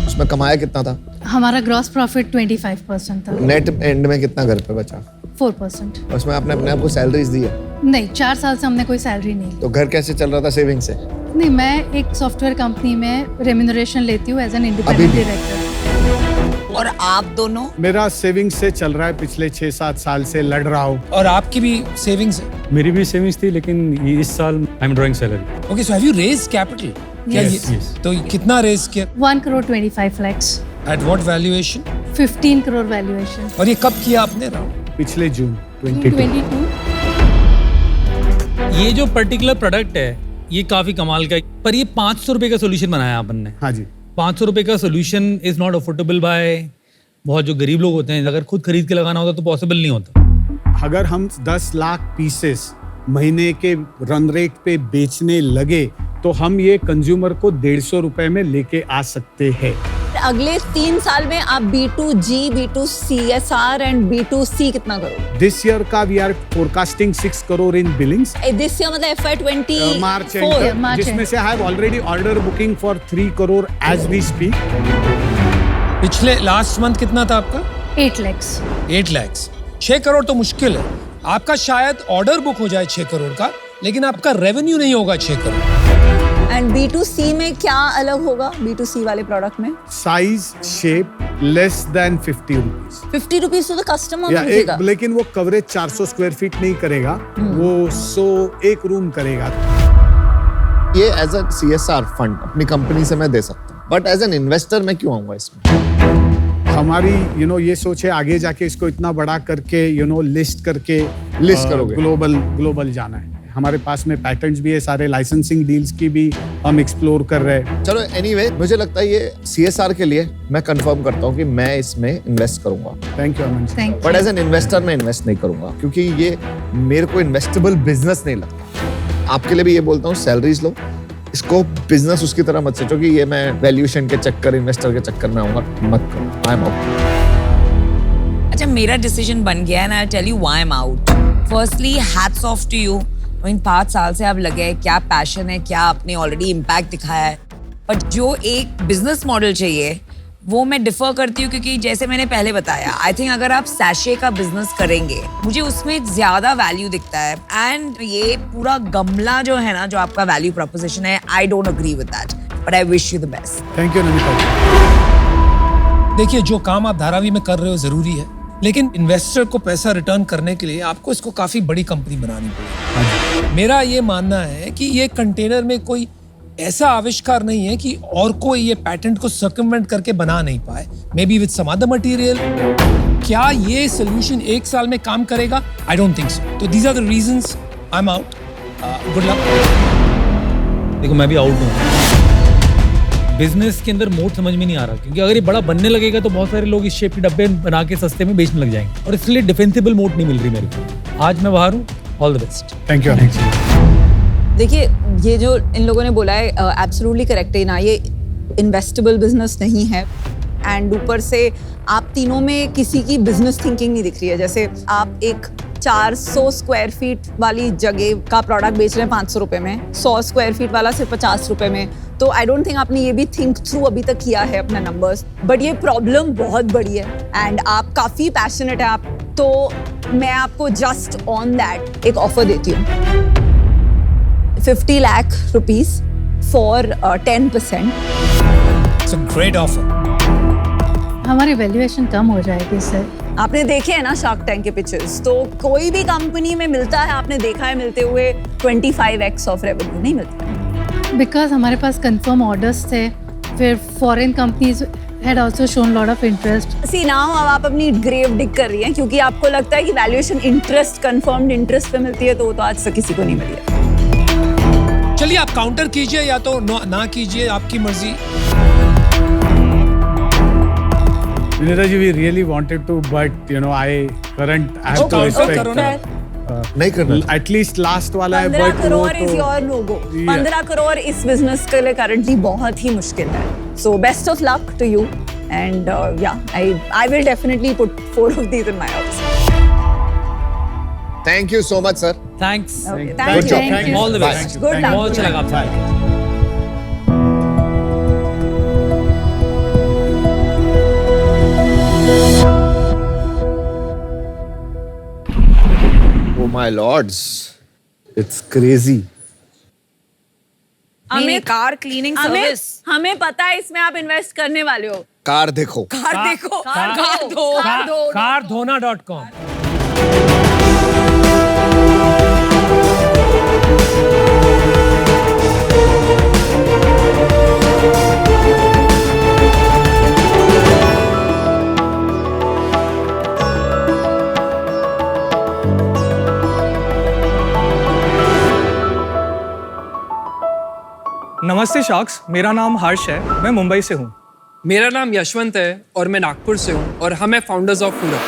उसमें कमाया कितना था? हमारा ग्रॉस प्रॉफिट 25% था। नेट एंड में कितना घर पे बचा? 4%। उसमें आपने अपने आप को सैलरीज दी है? नहीं, 4 साल से हमने कोई सैलरी नहीं ली। तो घर कैसे चल रहा था सेविंग से? नहीं, मैं एक सॉफ्टवेयर कंपनी में रेम्यूनरेशन लेती हूँ एज एन इंडिपेंडेंट डायरेक्टर। और आप दोनों? मेरा सेविंग्स से चल रहा है, पिछले 6-7 साल से लड़ रहा हूँ। और आपकी भी सेविंग्स है? मेरी भी सेविंग्स थी, लेकिन इस साल I am drawing salary. Okay, so have you raised capital? Yes. तो कितना रेज किया? 1 crore 25 lakhs। At what valuation? 15 crore valuation. और ये कब किया आपने राउंड? पिछले जून 22। ये जो पर्टिकुलर प्रोडक्ट है ये काफी कमाल का है, पर ये 500 रुपए का सोल्यूशन बनाया अपन ने। हाँ जी। 500 रुपए का solution is not affordable by बहुत जो गरीब लोग होते हैं। अगर खुद खरीद के लगाना होता तो पॉसिबल नहीं होता। अगर हम 10 लाख पीसेस महीने के रन रेट पे बेचने लगे तो हम ये कंज्यूमर को 150 रुपए में लेके आ सकते हैं। अगले 3 साल में आप B2G, B2CSR एंड B2C कितना करोगे? दिस ईयर का we are forecasting 6 crore in billings. This year मतलब FY24 मार्च एंड, जिसमें से I have already order booking for 3 crore as we speak. पिछले लास्ट मंथ कितना था आपका? 8 lakhs। 8 lakhs। 6 करोड़ तो मुश्किल है। आपका शायद ऑर्डर बुक हो जाए 6 करोड़ का, लेकिन आपका रेवेन्यू नहीं होगा 6 करोड़। एंड B2C में क्या अलग होगा? B2C वाले प्रोडक्ट में size shape less than 50 rupees. 50 rupees तो कस्टमर भेजेगा, लेकिन वो कवरेज 400 स्क्वायर फीट नहीं करेगा, वो 101 रूम करेगा। ये एज अ CSR फंड अपनी कंपनी से मैं दे सकता हूँ, बट एज एन इन्वेस्टर मैं क्यों आऊंगा इसमें? हमारी ये सोच है आगे जाके इसको इतना बड़ा करके लिस्ट करोगे, ग्लोबल जाना है। हमारे पास में पैटर्न्स भी है, सारे लाइसेंसिंग डील्स की भी हम एक्सप्लोर कर रहे हैं। चलो एनीवे, मुझे लगता है ये CSR के लिए मैं कंफर्म करता हूँ कि मैं इसमें इन्वेस्ट करूंगा। Thank you Aman. But as an investor मैं इन्वेस्ट नहीं करूंगा, क्योंकि ये मेरे को इन्वेस्टेबल बिजनेस नहीं लगता। आपके लिए भी ये बोलता हूँ, सैलरीज लो, इसको बिजनेस उसकी तरह मत सोचो कि ये मैं वैल्यूएशन के चक्कर, इन्वेस्टर के चक्कर में आऊंगा, मत करो। I am out. अच्छा, मेरा डिसीजन बन गया and I tell you why I am out. Firstly hats off to you. इन 5 साल से आप लगे हैं, क्या पैशन है, क्या आपने ऑलरेडी इम्पैक्ट दिखाया है। बट जो एक बिजनेस मॉडल चाहिए वो मैं डिफर करती हूँ, क्योंकि जैसे मैंने पहले बताया, आई थिंक अगर आप सैशे का बिजनेस करेंगे, मुझे उसमें ज्यादा वैल्यू दिखता है। एंड ये पूरा गमला जो है ना, जो आपका वैल्यू प्रोपोजिशन है, I don't agree with that, but I wish you the best. Thank you Namita. देखिए, जो काम आप धारावी में कर रहे हो जरूरी है, लेकिन इन्वेस्टर को पैसा रिटर्न करने के लिए आपको इसको काफी बड़ी कंपनी बनानी पड़ेगी। मेरा ये मानना है कि ये कंटेनर में कोई ऐसा आविष्कार नहीं है कि और कोई ये पैटेंट को सर्कमवेंट करके बना नहीं पाए, maybe with some other material. क्या ये सोल्यूशन 1 साल में काम करेगा? I don't think so. तो these are the reasons I am out. Good luck. देखो, मैं भी आउट हूँ। बिजनेस के अंदर मोड समझ में नहीं आ रहा, क्योंकि अगर ये बड़ा बनने लगेगा तो बहुत सारे लोग इस शेप के डब्बे बना के सस्ते में बेचने लग जाएंगे, और इसलिए डिफेंसिबल मोड नहीं मिल रही मेरे को। आज मैं बाहर हूँ। All the best. Thank you. देखिए, ये जो इन लोगों ने बोला है एब्सोल्युटली करेक्ट है ना, ये इन्वेस्टेबल बिजनेस नहीं है। एंड ऊपर से आप तीनों में किसी की बिजनेस थिंकिंग नहीं दिख रही है। जैसे आप एक 400 स्क्वायर फीट वाली जगह का प्रोडक्ट बेच रहे हैं 500 रुपए में, 100 स्क्वायर फीट वाला सिर्फ 50 रुपए में। तो आई डोंट थिंक आपने ये भी थिंक थ्रू अभी तक किया है अपना नंबर्स। बट ये प्रॉब्लम बहुत बड़ी है एंड आप काफी पैशनेट है आप, तो मैं आपको जस्ट ऑन दैट एक ऑफर देती हूँ, 50 lakh rupees for 10%। It's a great offer. हमारी वैल्यूएशन कम हो जाएगी सर। आपने देखे हैं ना शार्क टैंक के पिक्चर्स, तो कोई भी कंपनी में मिलता है, आपने देखा है मिलते हुए 25x ऑफ रेवेन्यू नहीं मिलता। बिकॉज हमारे पास कंफर्म ऑर्डर्स थे, फिर foreign companies had also shown lot of interest. See now अब आप अपनी ग्रेव डिग कर रही हैं, क्योंकि आपको लगता है कि वैल्यूएशन इंटरेस्ट, कंफर्म्ड इंटरेस्ट पे मिलती है, तो वो तो आज तक किसी को नहीं मिली है। चलिए, आप काउंटर कीजिए या तो ना कीजिए, आपकी मर्जी। Vinita ji, we really wanted to, but I have to respect. नहीं करना। एटलीस्ट लास्ट वाला है, 15 but crore is your logo. 15 crore इस बिजनेस के लिए करंटली बहुत ही मुश्किल है। So best of luck to you and I will definitely put 4 of these in my house. Thank you so much sir. Thanks. Thank you. All the best. Good luck. बहुत अच्छा लगा आपसे। Oh my lords, it's crazy. हमें car cleaning service, हमें पता है इसमें आप इन्वेस्ट करने वाले हो। कार देखो, कार देखो, कार धोना.com। नमस्ते शार्क्स, मेरा नाम हर्ष है, मैं मुंबई से हूँ। मेरा नाम यशवंत है और मैं नागपुर से हूँ, और हम हैं फाउंडर्स ऑफ फूडा।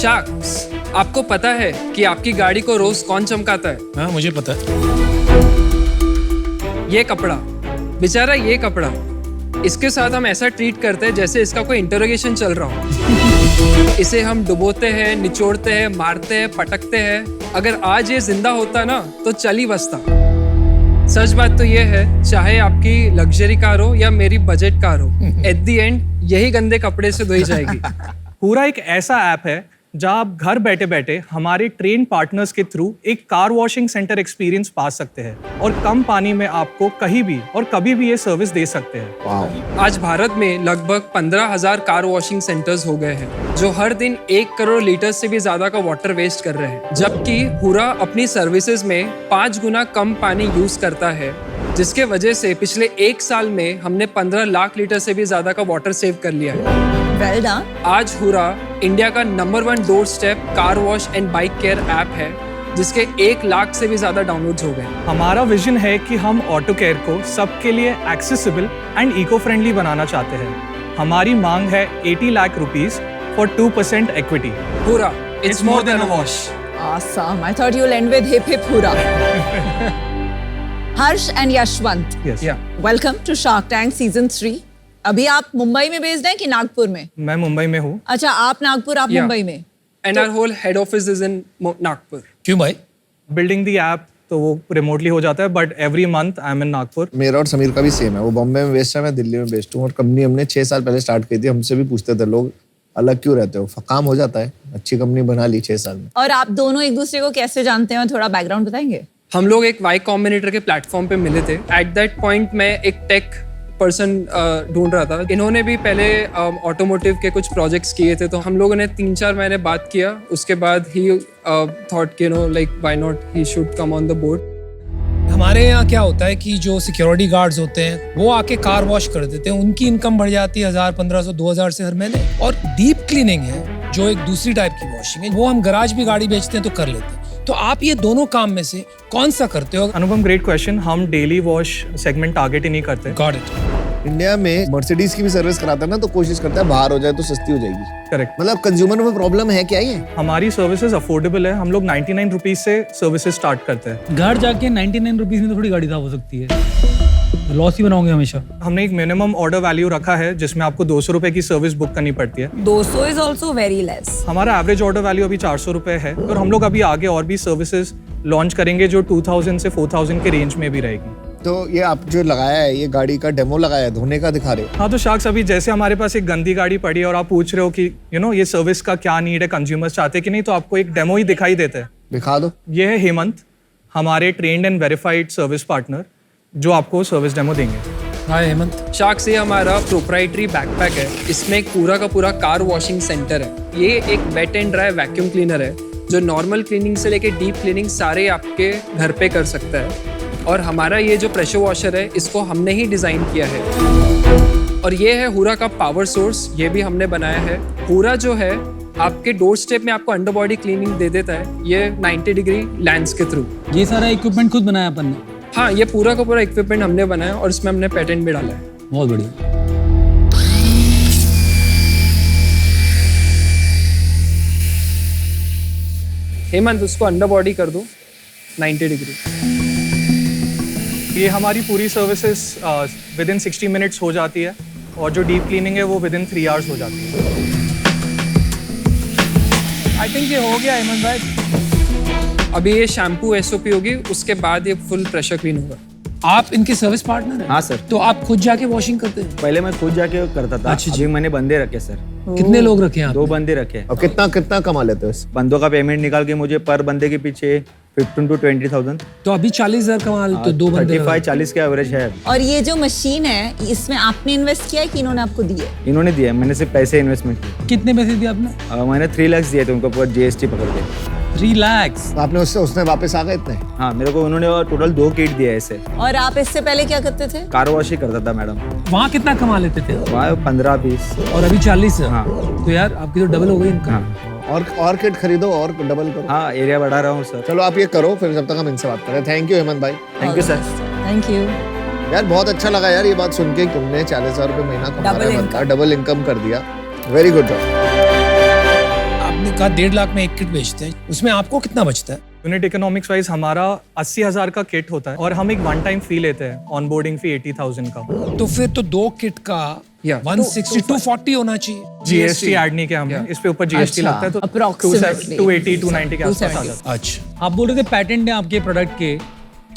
शाक्स, आपको पता है कि आपकी गाड़ी को रोज कौन चमकाता है? हाँ मुझे पता है। ये कपड़ा, बेचारा ये कपड़ा, इसके साथ हम ऐसा ट्रीट करते हैं जैसे इसका कोई इंटरोगेशन चल रहा हो। इसे हम डुबोते हैं, निचोड़ते हैं, मारते हैं, पटकते हैं। अगर आज ये जिंदा होता ना तो चल ही बसता। सच बात तो ये है, चाहे आपकी लग्जरी कार हो या मेरी बजट कार हो, एट द एंड यही गंदे कपड़े से धोई जाएगी। पूरा एक ऐसा ऐप है जहां आप घर बैठे बैठे हमारे ट्रेन पार्टनर्स के थ्रू एक कार वॉशिंग सेंटर एक्सपीरियंस पा सकते हैं और कम पानी में आपको कहीं भी और कभी भी ये सर्विस दे सकते हैं। आज भारत में लगभग 15,000 कार वॉशिंग सेंटर्स हो गए हैं जो हर दिन 1 करोड़ लीटर से भी ज्यादा का वाटर वेस्ट कर रहे हैं, जबकि हुरा अपनी सर्विसेज में 5 गुना कम पानी यूज करता है, जिसके वजह से पिछले 1 साल में हमने 15 लाख लीटर से भी ज्यादा का वाटर सेव कर लिया है। Well done. आज हुरा इंडिया का number 1 door step car wash and bike care app है, जिसके 1 लाख से भी ज्यादा डाउनलोड्स हो गए। हमारा विजन है कि हम ऑटो केयर को सबके लिए एक्सेसिबल एंड इको फ्रेंडली बनाना चाहते हैं। हमारी मांग है 80 lakh rupees for 2% equity. Hurrah, it's more than a wash. Awesome. I thought you'll end with hip hip hurrah. Harsh and Yashwant. Yes. Yeah. Welcome to Shark Tank Season 3. अभी आप मुंबई में based हैं कि नागपुर में? मैं मुंबई में हूँ। अच्छा, आप नागपुर, आप मुंबई में। And our whole head office is in Nagpur. क्यों भाई? बिल्डिंग दी ऐप तो वो रिमोटली हो जाता है, but every month I am in Nagpur. मेरा और समीर का भी सेम है, वो बॉम्बे में बेस्ड है, मैं दिल्ली में बेस्ड हूँ। और कंपनी हमने 6 साल पहले स्टार्ट की थी। हमसे भी पूछते थे लोग, अलग क्यों रहते हो? काम हो जाता है, अच्छी कंपनी बना ली 6 साल में। और आप दोनों एक दूसरे को कैसे जानते हैं, थोड़ा बैकग्राउंड बताएंगे? हम लोग एक वाई कॉम्बिनेटर के प्लेटफॉर्म पे मिले थे। एट दैट पॉइंट मैं एक टेक पर्सन ढूंढ रहा था। इन्होंने भी पहले ऑटोमोटिव के कुछ प्रोजेक्ट्स किए थे, तो हम लोगों ने 3-4 महीने बात किया। उसके बाद ही थॉट कि know like why not he should come on the board. हमारे यहाँ क्या होता है कि जो सिक्योरिटी गार्ड्स होते हैं वो आके कार वॉश कर देते हैं, उनकी इनकम बढ़ जाती है 1000, 1500, 2000 से हर महीने। और डीप क्लीनिंग है जो एक दूसरी टाइप की वॉशिंग है, वो हम गराज भी गाड़ी बेचते हैं तो कर लेते हैं। तो आप ये दोनों काम में से कौन सा करते हो? अनुपम, ग्रेट क्वेश्चन। हम डेली वॉश सेगमेंट टारगेट ही नहीं करते। Got it. इंडिया में मर्सिडीज की भी सर्विस कराता है ना, तो कोशिश करता है बाहर हो जाए तो सस्ती हो जाएगी। करेक्ट। मतलब कंज्यूमर में प्रॉब्लम है क्या ये? हमारी सर्विसेज अफोर्डेबल है। हम लोग 99 रुपीज से सर्विसेज स्टार्ट करते हैं। घर जाके 99 रुपीज में तो थोड़ी गाड़ी साफ हो सकती है, लॉस ही बनाओगे हमेशा। हमने एक मिनिमम ऑर्डर वैल्यू रखा है जिसमें आपको 200 रुपए की सर्विस बुक करनी पड़ती है। 200 इज ऑल्सो वेरी लेस। हमारा एवरेज ऑर्डर वैल्यू अभी 400 रुपए है, और हम लोग अभी आगे और भी सर्विसेज लॉन्च करेंगे जो 2000 से 4000 के रेंज में भी रहेगी। तो ये आप जो लगाया है, ये गाड़ी का डेमो लगाया है, धोने का दिखा रहे हो? हाँ, तो शाक्स, अभी जैसे हमारे पास एक गंदी गाड़ी पड़ी है और आप पूछ रहे हो कि ये सर्विस का क्या नीड है, कंज्यूमर्स चाहते कि नहीं, तो आपको एक डेमो ही दिखाई देता है। दिखा दो। ये है हेमंत, हमारे trained and verified service partner, जो आपको सर्विस डेमो देंगे। हाय हेमंत। शाक्स, ये हमारा प्रोप्राइटरी बैकपैक है। इसमें एक पूरा का पूरा कार वॉशिंग सेंटर है। ये एक wet and dry vacuum cleaner है जो नॉर्मल क्लीनिंग से लेके डीप क्लीनिंग सारे आपके घर पे कर सकता है। और हमारा ये जो प्रेशर वॉशर है, इसको हमने ही डिज़ाइन किया है। और ये है हुरा का पावर सोर्स, ये भी हमने बनाया है। हुरा जो है आपके डोर स्टेप में आपको अंडर बॉडी क्लीनिंग दे देता है, ये 90 डिग्री लेंस के थ्रू। ये सारा इक्विपमेंट खुद बनाया अपन ने? हाँ, ये पूरा का पूरा इक्विपमेंट हमने बनाया और इसमें हमने पेटेंट भी डाला है। बहुत बढ़िया। हेमंत, उसको अंडर बॉडी कर दो 90 डिग्री। ये हमारी पूरी सर्विसेज विद इन 60 मिनट्स हो जाती है, और जो डीप क्लीनिंग है वो विद इन 3 आवर्स हो जाती है। आई थिंक ये हो गया हेमंत भाई। अभी ये शैम्पू एसओपी होगी, उसके बाद ये फुल प्रेशर क्लीन होगा। आप इनके सर्विस पार्टनर हैं? हाँ सर। तो आप खुद जाके वॉशिंग करते हैं? पहले मैं खुद जाके करता था। अच्छा, अभी मैंने बंदे रखे सर। कितने लोग रखे हैं? 2 बंदे रखे। और कितना कमा लेते हो इस? बंदों का पेमेंट निकाल के मुझे पर बंदे के पीछे 15 to 20,000। तो अभी 40,000 कमा लेते हो 2 बंदे? 35-40 के एवरेज है। और ये जो मशीन है, इसमें आपने इन्वेस्ट किया है कि इन्होंने आपको दी है? इन्होंने दिया, मैंने सिर्फ पैसे इन्वेस्टमेंट किए। कितने पैसे दिए आपने? मैंने 3 लाख दिए थे उनको, पूरा GST पकड़ के। 3 लाख? आपने उसने वापस आ गए इतने? हाँ, मेरे को उन्होंने टोटल 2 किट दिया ऐसे। और आप इससे पहले क्या करते थे? कार वॉश ही करता था मैडम। वहाँ कितना कमा लेते थे? वहाँ 15-20। और अभी 40? हाँ। तो यार आपकी तो डबल हो गई इनकम। हाँ। और किट खरीदो और डबल करो। हाँ, एरिया बढ़ा रहा हूँ सर। चलो आप ये करो, फिर जब तक हम इनसे बात करें। थैंक यू हेमंत भाई। Thank you sir. Thank you यार, बहुत अच्छा लगा यार ये बात सुन के, तुमने 40,000 रुपए महीना कमा रहे हैं, डबल इनकम कर दिया। Very good job. आपने कहा 1.5 लाख में एक किट बेचते हैं, उसमें आपको कितना बचता है? यूनिट इकोनॉमिक्स वाइज हमारा 80,000 का किट होता है और हम एक वन टाइम फी लेते हैं, ऑनबोर्डिंग फी 80,000 का। तो फिर तो 2 किट का 160 240 होना चाहिए। जीएसटी ऐड नहीं किया हमने, इस पे ऊपर जीएसटी लगता है तो 280 290 के आसपास आ जाता है। अच्छा, आप बोल रहे थे पैटेंट है आपके प्रोडक्ट के,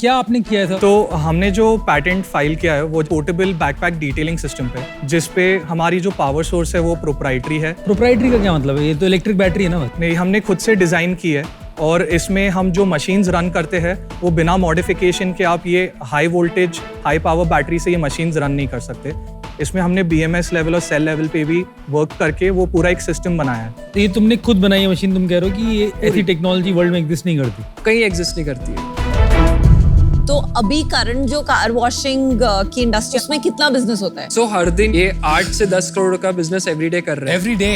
क्या आपने किया है? तो हमने जो पैटेंट फाइल किया है वो पोर्टेबल बैकपैक डिटेलिंग सिस्टम पे, जिस पे हमारी जो पावर सोर्स है वो प्रोप्राइटरी है। प्रोप्राइटरी का क्या मतलब है? ये तो इलेक्ट्रिक बैटरी है ना? नहीं, हमने खुद से डिजाइन की है और इसमें हम जो मशीन्स रन करते हैं वो बिना मॉडिफिकेशन के आप ये high voltage high power battery से ये मशीन्स रन नहीं कर सकते। इसमें हमने BMS लेवल और सेल लेवल पे भी वर्क करके वो पूरा एक सिस्टम बनाया है। तो ये तुमने खुद बनाई है मशीन? तुम कह रहे हो कि ये ऐसी टेक्नोलॉजी वर्ल्ड में एग्जिस्ट नहीं करती? कहीं एग्जिस्ट नहीं करती है। तो अभी करंट जो कार वॉशिंग की इंडस्ट्री, उसमें कितना बिजनेस होता है? सो हर दिन ये 8 से 10 करोड़ का बिजनेस एवरीडे कर रहे हैं। एवरीडे?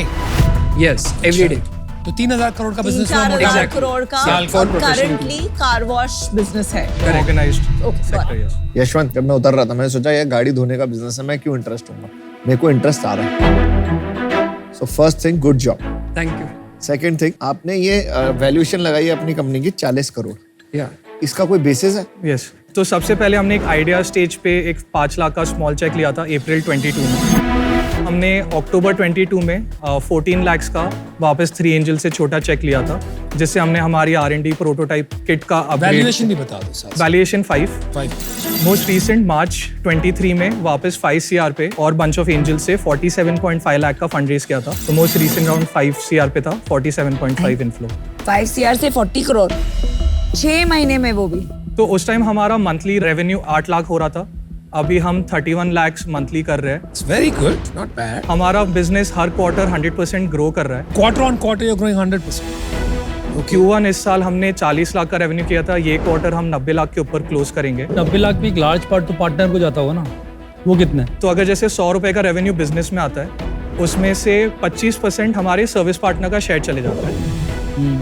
Yes, everyday. तो 3,000 करोड़ का बिजनेस 3-4,000 करोड़ का करंटली कार वॉश बिजनेस है। ऑर्गेनाइज्ड। यशवंत, जब मैं उतर रहा था मैंने सोचा यार गाड़ी धोने का बिजनेस है, मैं क्यों इंटरेस्ट हूँ? मेरे को इंटरेस्ट आ रहा है। So first thing, good job. Thank you. Second thing, आपने ये वैल्यूएशन लगाई है अपनी कंपनी की 40 करोड़। इसका कोई बेसिस है? यस। तो सबसे पहले हमने एक आइडिया स्टेज पे एक 5 लाख का स्मॉल चेक लिया था अप्रैल 22 में। हमने अक्टूबर 22 में 14 लाख का वापस 3 एंजल से छोटा चेक लिया था, जिससे हमने हमारी R&D प्रोटोटाइप किट का वैल्यूएशन भी बता दो साथ। वैल्यूएशन 5। मोस्ट रीसेंट मार्च 23 में वापस 5 CR पे और बंच ऑफ एंजल से 47.5 लाख का फंड रेज किया था। तो मोस्ट रीसेंट राउंड 5 CR पे था, 47.5 इनफ्लो। 5 CR से 40 करोड़ 6 महीने में, वो भी। तो उस टाइम हमारा मंथली रेवेन्यू 8 लाख हो रहा था, अभी हम 31 लाख मंथली कर रहे हैं। It's very good, not bad. हमारा बिजनेस हर क्वार्टर 100% ग्रो कर रहा है। Quarter on quarter you're growing 100%. Q1 इस साल हमने 40 लाख का रेवेन्यू किया था, ये क्वार्टर हम 90 लाख के ऊपर क्लोज करेंगे। 90 लाख में एक लार्ज पार्ट तो पार्टनर को जाता होगा ना, वो कितना है? तो अगर जैसे 100 रुपए का रेवेन्यू बिजनेस में आता है, उसमें से 25% हमारे सर्विस पार्टनर का शेयर चले जाता है,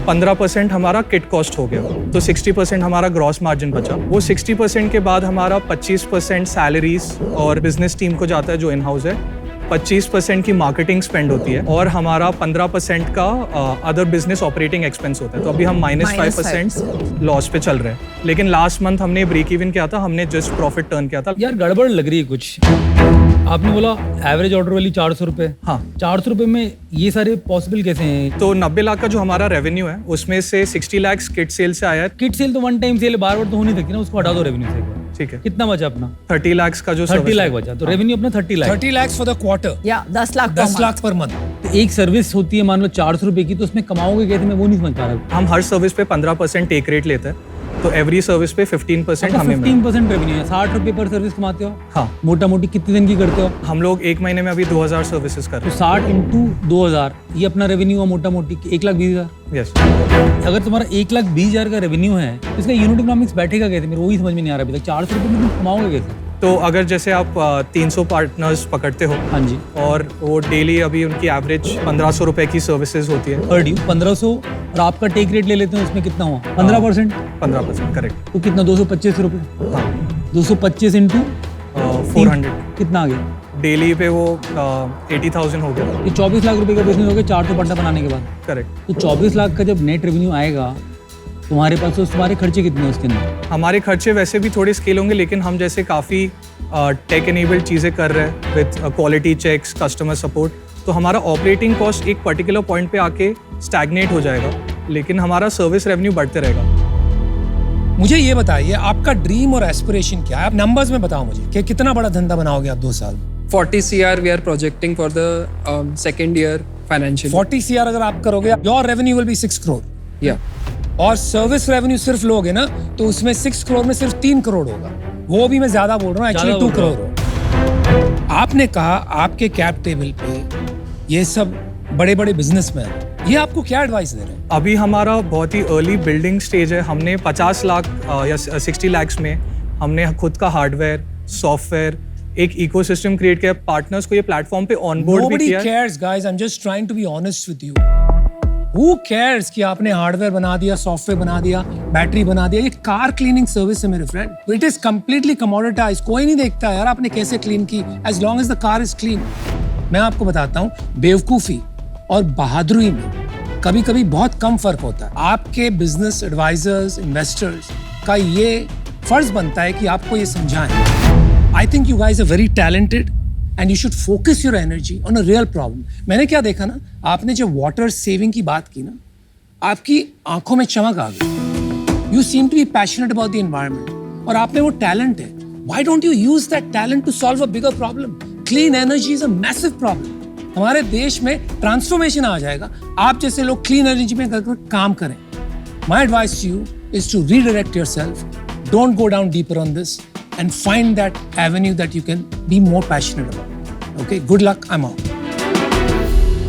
15% हमारा किट कॉस्ट हो गया, तो 60% हमारा ग्रॉस मार्जिन बचा। वो 60% के बाद हमारा 25% सैलरीज और बिजनेस टीम को जाता है जो इन हाउस है, 25% की मार्केटिंग स्पेंड होती है और हमारा 15% का अदर बिजनेस ऑपरेटिंग एक्सपेंस होता है। तो अभी हम -5% लॉस पे चल रहे हैं, लेकिन लास्ट मंथ हमने ब्रेक इवन किया था, हमने जस्ट प्रॉफिट टर्न किया था। यार गड़बड़ लग रही है कुछ। आपने बोला एवरेज ऑर्डर वैल्यू 400 रुपए। हाँ, 400 रुपए में ये सारे पॉसिबल कैसे हैं? तो 90 लाख का जो हमारा रेवेन्यू है उसमें से 60 लाख किट सेल से आया है। किट सेल तो वन टाइम सेल बार बार तो हो नहीं सकती ना, उसको हटा दो रेवेन्यू से। ठीक है, कितना बचा अपना? 30 लाख का जो 30 लाख बचा, तो रेवेन्यू अपना 30 lakh. 30 lakhs for the quarter. या 10 लाख 10 लाख पर मंथ। तो एक सर्विस होती है मान लो 400 रुपए की, तो उसमें कमाओगे कैसे? मैं वो नहीं समझ पा रहा। हम हर सर्विस पे 15% टेक रेट लेते हैं, तो एवरी सर्विस पे 15% हमें 15% रेवेन्यू है। 60 रुपए पर सर्विस कमाते हो? हाँ। मोटा मोटी कितने दिन की करते हो? हम लोग एक महीने में अभी 2000 सर्विसेज कर रहे हैं। तो 60 इंटू 2000 ये अपना रेवेन्यू है मोटा मोटी 1,20,000। यस। अगर तुम्हारा 1,20,000 का रेवेन्यू है, तो इसका यूनिट इकोनॉमिक्स बैठेगा कैसे? मेरे वही समझ में नहीं आ रहा अभी तक। 400 रुपए में तुम कमाओगे कैसे? तो अगर जैसे आप 300 पार्टनर्स पकड़ते हो, हाँ जी, और वो डेली अभी उनकी एवरेज 1500 रुपए की सर्विसेज होती है पर ड्यू 1500, और आपका टेक रेट ले लेते हैं, उसमें कितना हुआ? 15%। 15%, करेक्ट। तो कितना? 225 रुपए। हाँ, 225 इंटू 400 कितना आ गया? डेली पे वो 80,000 हो गया। ये 24 लाख रुपए का बिजनेस हो गया 400 पट्टा बनाने के बाद। करेक्ट। तो 24 लाख का जब नेट रेवेन्यू आएगा तुम्हारे पास, तो तुम्हारे खर्चे कितने हैं उसके अंदर? हमारे खर्चे वैसे भी थोड़े स्केल होंगे, लेकिन हम जैसे काफ़ी टेक एनेबल्ड चीज़ें कर रहे हैं with quality checks, customer support, तो हमारा ऑपरेटिंग कॉस्ट एक पर्टिकुलर पॉइंट पे आके स्टैग्नेट हो जाएगा, लेकिन हमारा सर्विस रेवेन्यू बढ़ते रहेगा। मुझे ये बताइए, आपका ड्रीम और एस्पिरेशन क्या है? आप नंबर्स में बताओ मुझे कि कितना बड़ा धंधा बनाओगे आप 2 साल? 40 CR we are projecting for the second year financial. 40 CR अगर आप करोगे, your revenue will be 6 crore. या और सर्विस रेवेन्यू सिर्फ लोगे ना, तो उसमें 6 करोड़ में सिर्फ 3 करोड़ होगा। वो भी मैं ज्यादा बोल रहा हूँ, एक्चुअली 2 करोड़ हो। आपने कहा आपके कैप टेबल पे ये सब बड़े बड़े बिजनेसमैन, ये आपको क्या एडवाइस दे रहे हैं? अभी हमारा बहुत ही अर्ली बिल्डिंग स्टेज है। हमने 50 लाख या 60 लाख में हमने खुद का हार्डवेयर, सॉफ्टवेयर, एक इकोसिस्टम क्रिएट किया, पार्टनर्स को ये प्लेटफॉर्म पे ऑनबोर्ड भी किया। Nobody cares, guys. I'm just trying to be honest with you. Who cares कि आपने हार्डवेयर बना दिया, सॉफ्टवेयर बना दिया, बैटरी बना दिया? ये कार क्लीनिंग सर्विस है मेरे friend. It is completely commoditized. कोई नहीं देखता यार आपने कैसे क्लीन की, as long as the car is clean. मैं आपको बताता हूँ, बेवकूफी और बहादुरी में कभी कभी बहुत कम फर्क होता है। आपके बिजनेस एडवाइजर्स, इन्वेस्टर्स का ये फर्ज बनता है कि आपको ये समझाएं। I think you guys are very talented and you should focus your energy on a real problem. मैंने क्या देखा ना, आपने जब वाटर सेविंग की बात की ना, आपकी आंखों में चमक आ गई। You seem to be passionate about the environment और आप में वो टैलेंट है। Why don't you use that talent to solve a bigger problem? Clean energy is a massive problem. हमारे देश में ट्रांसफॉर्मेशन आ जाएगा आप जैसे लोग क्लीन एनर्जी में काम करें। My advice to you is to redirect yourself, don't go down deeper on this and find that avenue that you can be more passionate about. Okay, good luck. I'm out.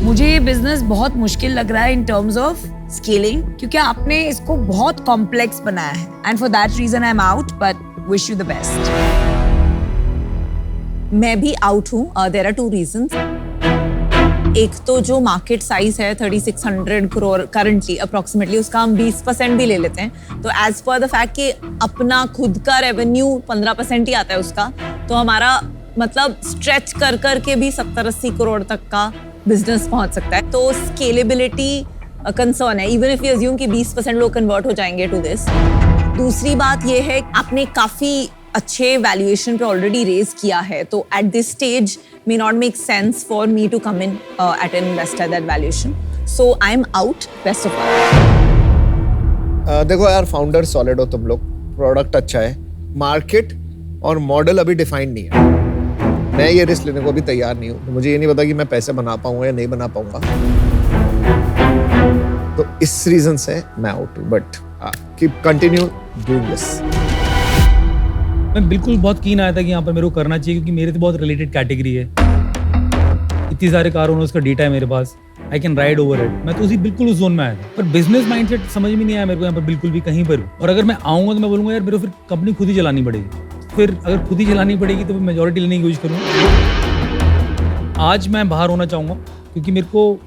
मुझे ये business बहुत मुश्किल लग रहा है in terms of scaling, क्योंकि आपने इसको बहुत कॉम्प्लेक्स बनाया है and for that reason I'm out, but wish you the best. मैं भी आउट हूँ। there are 2 reasons. एक तो जो मार्केट साइज है 3600 करोड़ करंटली अप्रोक्सीमेटली, उसका हम 20% भी ले लेते हैं तो एज पर द फैक्ट कि अपना खुद का रेवेन्यू 15% ही आता है उसका, तो हमारा मतलब स्ट्रेच कर कर के भी 70-80 करोड़ तक का बिजनेस पहुंच सकता है। तो स्केलेबिलिटी कंसर्न है, इवन इफ यू अज्यूम कि 20% लोग कन्वर्ट हो जाएंगे टू दिस। दूसरी बात ये है, आपने काफी अच्छे वैल्यूएशन पे ऑलरेडी रेज किया है, तो at this stage may not make sense for me to come in at an investor that valuation. So I'm out. Best of luck. देखो यार, फाउंडर सॉलिड हो तुम लोग, प्रोडक्ट अच्छा है, मार्केट और मॉडल अभी डिफाइंड नहीं है। मैं ये रिस्क लेने को अभी तैयार नहीं हूँ। मुझे ये नहीं पता कि मैं पैसे बना पाऊंगा या नहीं बना पाऊंगा, तो इस रीजन से मैं आउट हूँ। But keep continue doing this. मैं बिल्कुल बहुत कीन आया था कि यहाँ पर मेरे को करना चाहिए, क्योंकि मेरे तो बहुत रिलेटेड कैटेगरी है। इतनी सारे कार ओनर्स का डेटा है मेरे पास, I can ride over it. मैं तो बिल्कुल उस जोन में आया था, पर बिजनेस माइंडसेट समझ में नहीं आया मेरे को यहाँ पर बिल्कुल भी, कहीं पर। और अगर मैं आऊँगा तो मैं बोलूँगा यार मेरे को फिर कंपनी खुद ही चलानी पड़ेगी। फिर अगर खुद ही चलानी पड़ेगी तो मेजोरिटी लेने की कोशिश करूँगा। आज मैं बाहर होना चाहूँगा, क्योंकि मेरे को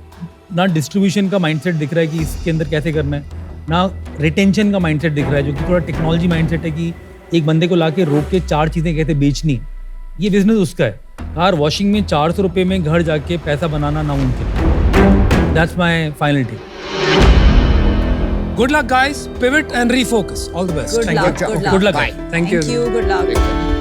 ना डिस्ट्रीब्यूशन का माइंडसेट दिख रहा है कि इसके अंदर कैसे करना है, ना रिटेंशन का माइंडसेट दिख रहा है, जो कि थोड़ा टेक्नोलॉजी माइंडसेट है कि एक बंदे को लाके रोक के 4 चीजें कहते बेचनी। ये बिजनेस उसका है। कार वॉशिंग में 400 रुपए में घर जाके पैसा बनाना नामुमकिन। That's my final take. Good luck guys, pivot and refocus. All the best. Good luck. Good luck. Thank you. Good luck.